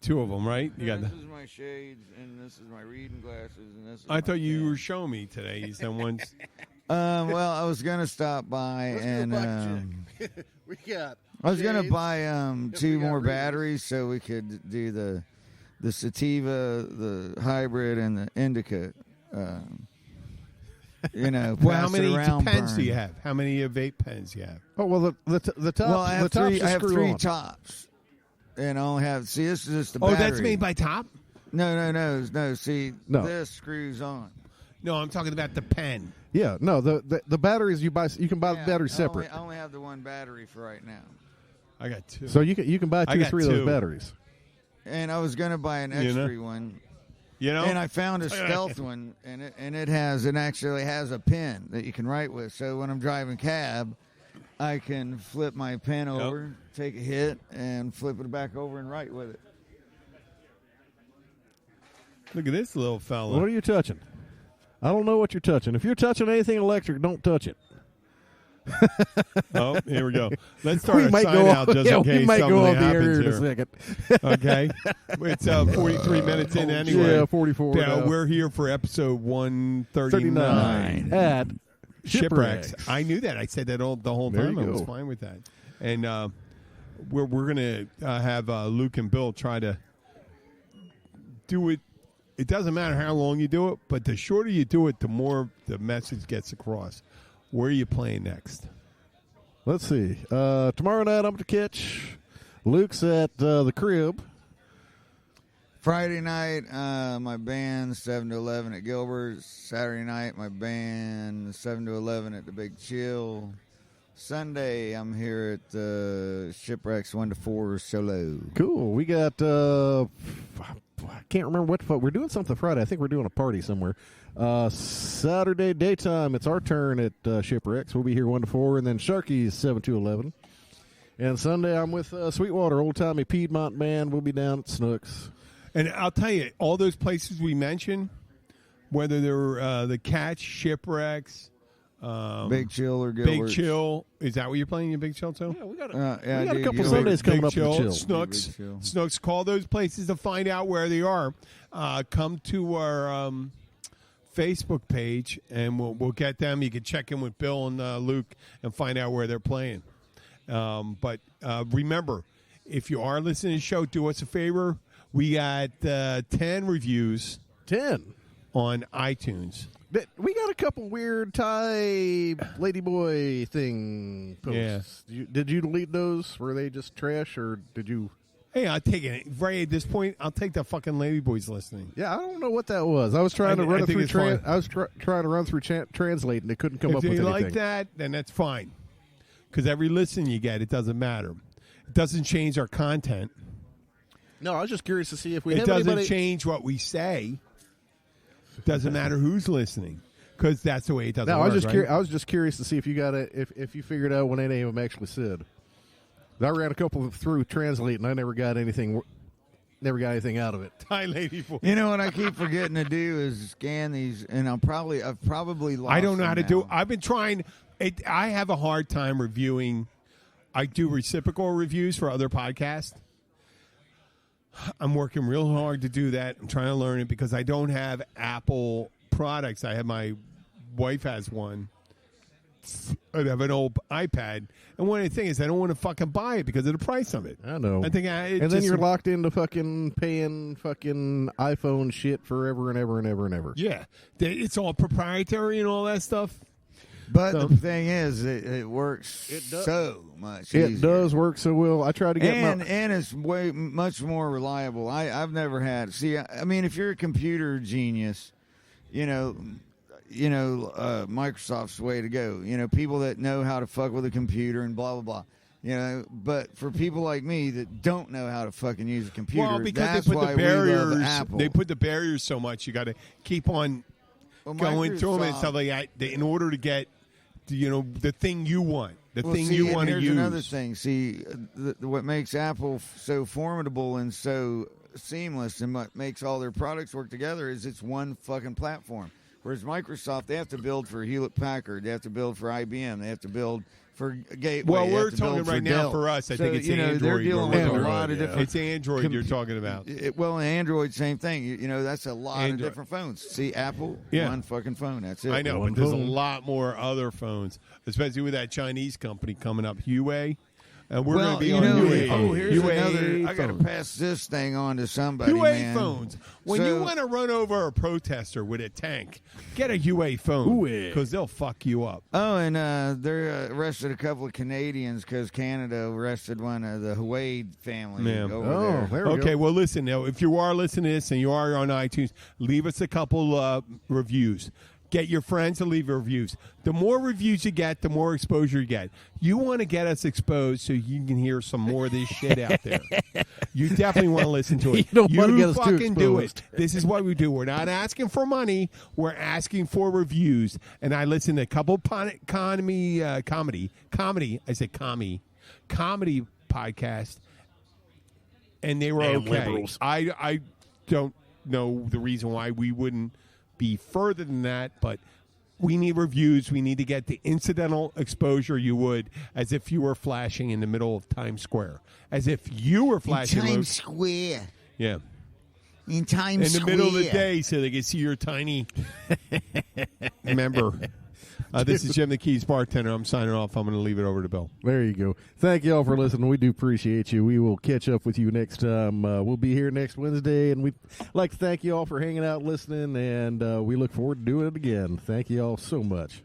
Speaker 7: Two of them, right? You got.
Speaker 6: This is my shades, and this is my reading glasses, and this is
Speaker 7: I thought you were showing me today. You said once.
Speaker 6: Well, I was gonna stop by
Speaker 8: Let's go
Speaker 6: and
Speaker 8: buck check. We got.
Speaker 6: I was gonna
Speaker 8: shades.
Speaker 6: buy
Speaker 8: Yes,
Speaker 6: two
Speaker 8: we got
Speaker 6: more
Speaker 8: readers.
Speaker 6: batteries so we could do the sativa, the hybrid, and the indica.
Speaker 7: Well,
Speaker 6: pass
Speaker 7: how
Speaker 6: it
Speaker 7: many
Speaker 6: around
Speaker 7: pens
Speaker 6: burn.
Speaker 7: do you have? How many vape pens do you have?
Speaker 8: Oh well, the top.
Speaker 6: Well, I have
Speaker 8: the tops
Speaker 6: three.
Speaker 8: you
Speaker 6: I have
Speaker 8: screw
Speaker 6: three
Speaker 8: on.
Speaker 6: tops, and I only have. See, this is just the
Speaker 7: Oh,
Speaker 6: battery.
Speaker 7: that's made by Top.
Speaker 6: No. See,
Speaker 8: No.
Speaker 6: this screws on.
Speaker 7: No, I'm talking about the pen.
Speaker 8: Yeah, no, the batteries you buy, you can buy
Speaker 6: Yeah,
Speaker 8: the batteries separate.
Speaker 6: I only have the one battery for right now.
Speaker 7: I got two.
Speaker 8: So you can buy
Speaker 7: I
Speaker 8: two,
Speaker 7: got
Speaker 8: 3 of
Speaker 7: two.
Speaker 8: those batteries.
Speaker 6: And I was gonna buy an
Speaker 7: You know?
Speaker 6: extra one.
Speaker 7: You know,
Speaker 6: And I found a stealth one, and it actually has a pen that you can write with. So when I'm driving cab, I can flip my pen over, take a hit, and flip it back over and write with it.
Speaker 7: look at this little fella.
Speaker 8: What are you touching? I don't know what you're touching. If you're touching anything electric, don't touch it.
Speaker 7: Oh, here we go. Let's start
Speaker 8: We
Speaker 7: a
Speaker 8: might
Speaker 7: sign
Speaker 8: go
Speaker 7: out
Speaker 8: off,
Speaker 7: just in case
Speaker 8: we might
Speaker 7: something
Speaker 8: go off the air
Speaker 7: happens
Speaker 8: in a
Speaker 7: here.
Speaker 8: second.
Speaker 7: Okay, it's 43 minutes in anyway.
Speaker 8: Yeah, 44 now.
Speaker 7: We're here for episode 139.
Speaker 8: 39 at
Speaker 7: Shipwrecks. I knew that. I said that the whole
Speaker 8: There
Speaker 7: time.
Speaker 8: you
Speaker 7: I was
Speaker 8: go.
Speaker 7: fine with that. And we're going to have Luke and Bill try to do it. It doesn't matter how long you do it, but the shorter you do it, the more the message gets across. Where are you playing next?
Speaker 8: Let's see. Tomorrow night I'm at the Kitch. Luke's at the Crib.
Speaker 6: Friday night, my band 7 to 11 at Gilbert's. Saturday night, my band 7 to 11 at the Big Chill. Sunday, I'm here at the Shipwrecks 1 to 4 solo.
Speaker 8: Cool. We got, I can't remember what we're doing something Friday. I think we're doing a party somewhere. Saturday daytime, it's our turn at Shipwrecks. We'll be here 1 to 4, and then Sharky's 7 to 11. And Sunday, I'm with Sweetwater, Old Timey Piedmont Band. We'll be down at Snooks.
Speaker 7: And I'll tell you, all those places we mentioned, whether they're the Catch, Shipwrecks,
Speaker 6: Big Chill or Gilbert's.
Speaker 7: Big Chill. Is that what you're playing in Big Chill too?
Speaker 8: Yeah, we got
Speaker 6: yeah,
Speaker 8: a couple
Speaker 6: Gilbert.
Speaker 8: Sundays coming
Speaker 7: Big
Speaker 8: up
Speaker 7: Chill,
Speaker 8: at the Chill.
Speaker 7: Snooks.
Speaker 6: Big Chill.
Speaker 7: Snooks. Call those places to find out where they are. Come to our Facebook page, and we'll get them. You can check in with Bill and Luke and find out where they're playing. But remember, if you are listening to the show, do us a favor. We got 10 reviews
Speaker 8: 10.
Speaker 7: on iTunes.
Speaker 8: We got a couple weird Thai ladyboy thing posts.
Speaker 7: Yeah.
Speaker 8: Did you delete those? Were they just trash, or did you?
Speaker 7: Hey, I'll take it. Right at this point, I'll take the fucking Ladyboys listening.
Speaker 8: Yeah, I don't know what that was. I was trying to
Speaker 7: I
Speaker 8: run it
Speaker 7: think
Speaker 8: through.
Speaker 7: it's fine.
Speaker 8: I was trying to run through Translate, and it couldn't come
Speaker 7: If
Speaker 8: up
Speaker 7: you
Speaker 8: with anything.
Speaker 7: like that, then that's fine. Because every listen you get, it doesn't matter. It doesn't change our content.
Speaker 8: No, I was just curious to see if we
Speaker 7: It
Speaker 8: have
Speaker 7: doesn't
Speaker 8: anybody.
Speaker 7: change what we say. Doesn't matter who's listening. Because that's the way it doesn't
Speaker 8: No,
Speaker 7: work,
Speaker 8: I was just
Speaker 7: right?
Speaker 8: I was just curious to see if you got it. If you figured out what any of them actually said. I ran a couple through Translate, and I never got anything. Never got anything out of it.
Speaker 7: Thai Ladyboy.
Speaker 6: You know what I keep forgetting to do is scan these, and I've probably lost.
Speaker 7: I don't know how to
Speaker 6: them
Speaker 7: do
Speaker 6: now.
Speaker 7: it. I've been trying. I have a hard time reviewing. I do reciprocal reviews for other podcasts. I'm working real hard to do that. I'm trying to learn it because I don't have Apple products. I have my wife has one. I have an old iPad, and one of the things is I don't want to fucking buy it because of the price of it.
Speaker 8: I know.
Speaker 7: I think
Speaker 8: and then you're locked into fucking paying fucking iPhone shit forever and ever and ever and ever.
Speaker 7: Yeah, it's all proprietary and all that stuff.
Speaker 6: But
Speaker 7: So-
Speaker 6: the thing is, it works so much easier.
Speaker 8: It does work so well. I try to get
Speaker 6: and it's much more reliable. I've never had. See, I mean, if you're a computer genius, you know, Microsoft's the way to go. You know, people that know how to fuck with a computer and blah blah blah. You know, but for people like me that don't know how to fucking use a computer,
Speaker 7: Well, because
Speaker 6: that's
Speaker 7: they put
Speaker 6: why
Speaker 7: the
Speaker 6: we love
Speaker 7: barriers.
Speaker 6: Apple.
Speaker 7: They put the barriers so much. You got to keep on going through them and
Speaker 6: Microsoft-
Speaker 7: stuff like that in order to get, the thing you want,
Speaker 6: Well,
Speaker 7: thing
Speaker 6: see,
Speaker 7: you
Speaker 6: and
Speaker 7: want to
Speaker 6: here's
Speaker 7: use.
Speaker 6: another thing. See, what makes Apple so formidable and so seamless, and what makes all their products work together is it's one fucking platform. Whereas Microsoft, they have to build for Hewlett-Packard, they have to build for IBM, they have to build for Gateway.
Speaker 7: Well,
Speaker 6: they
Speaker 7: we're
Speaker 6: have to
Speaker 7: talking
Speaker 6: build
Speaker 7: right
Speaker 6: for
Speaker 7: now
Speaker 6: Dell.
Speaker 7: for us. I think it's
Speaker 6: you know,
Speaker 7: Android.
Speaker 6: They're dealing
Speaker 7: we're
Speaker 6: with a
Speaker 7: talking
Speaker 6: lot
Speaker 7: about.
Speaker 6: of different.
Speaker 7: It's Android you're talking about.
Speaker 6: Well, Android, same thing. You know, that's a lot
Speaker 7: Android.
Speaker 6: of different phones. See, Apple,
Speaker 7: Yeah.
Speaker 6: one fucking phone. That's it.
Speaker 7: I know,
Speaker 8: One
Speaker 7: but there's a
Speaker 8: phone.
Speaker 7: lot more other phones, especially with that Chinese company coming up, Huawei. And we're
Speaker 6: Well,
Speaker 7: going to be
Speaker 6: you
Speaker 7: on
Speaker 6: know,
Speaker 7: Huawei.
Speaker 6: here's
Speaker 7: Huawei
Speaker 6: another. I got to
Speaker 7: phones.
Speaker 6: pass this thing on to somebody,
Speaker 7: Huawei
Speaker 6: man.
Speaker 7: phones. When
Speaker 6: So-
Speaker 7: you want to run over a protester with a tank, get a Huawei phone
Speaker 8: Huawei.
Speaker 7: because they'll fuck you up.
Speaker 6: Oh, and they arrested a couple of Canadians because Canada arrested one of the Huawei family
Speaker 7: Yeah.
Speaker 6: over
Speaker 8: Oh,
Speaker 6: there.
Speaker 8: there we
Speaker 7: Okay,
Speaker 8: go.
Speaker 7: well, listen, now, if you are listening to this and you are on iTunes, leave us a couple reviews. Get your friends to leave reviews. The more reviews you get, the more exposure you get. You want to get us exposed so you can hear some more of this shit out there. You definitely want to listen to it.
Speaker 8: You don't want to get us too
Speaker 7: fucking do it.
Speaker 8: exposed.
Speaker 7: This is what we do. We're not asking for money. We're asking for reviews. And I listened to a couple comedy podcast, and they were
Speaker 8: Damn
Speaker 7: okay.
Speaker 8: liberals.
Speaker 7: I don't know the reason why we wouldn't be further than that, but we need reviews. We need to get the incidental exposure you would as if you were flashing in the middle of Times Square. As if you were flashing.
Speaker 6: Times Square.
Speaker 7: Yeah.
Speaker 6: In Times
Speaker 7: In the
Speaker 6: Square.
Speaker 7: middle of the day so they can see your tiny member. This is Jim the Keys bartender. I'm signing off. I'm going to leave it over to Bill.
Speaker 8: There you go. Thank you all for listening. We do appreciate you. We will catch up with you next time. We'll be here next Wednesday, and we'd like to thank you all for hanging out, listening, and we look forward to doing it again. Thank you all so much.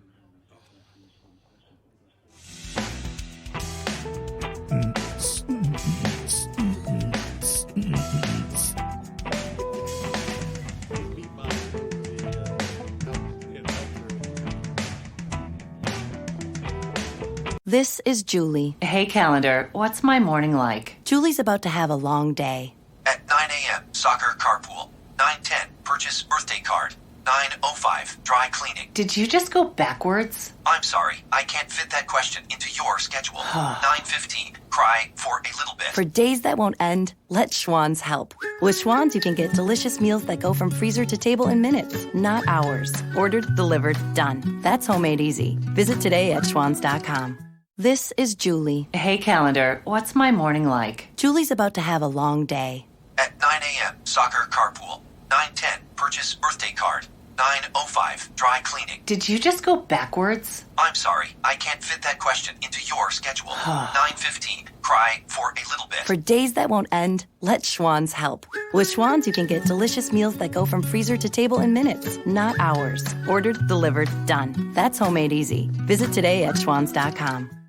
Speaker 9: This is Julie.
Speaker 10: Hey, calendar, what's my morning like?
Speaker 9: Julie's about to have a long day.
Speaker 11: At 9 a.m., soccer carpool. 9:10, purchase birthday card. 9:05, dry cleaning.
Speaker 10: Did you just go backwards?
Speaker 11: I'm sorry, I can't fit that question into your schedule. 9:15, cry for a little bit.
Speaker 9: For days that won't end, let Schwann's help. With Schwann's, you can get delicious meals that go from freezer to table in minutes, not hours. Ordered, delivered, done. That's homemade easy. Visit today at schwanns.com. This is Julie.
Speaker 10: Hey, calendar, what's my morning like?
Speaker 9: Julie's about to have a long day.
Speaker 11: At 9 a.m., soccer carpool. 9:10, purchase birthday card. 9:05, dry cleaning.
Speaker 10: Did you just go backwards?
Speaker 11: I'm sorry, I can't fit that question into your schedule. 9:15, cry for a little bit.
Speaker 9: For days that won't end, let Schwann's help. With Schwann's, you can get delicious meals that go from freezer to table in minutes, not hours. Ordered, delivered, done. That's homemade easy. Visit today at schwanns.com.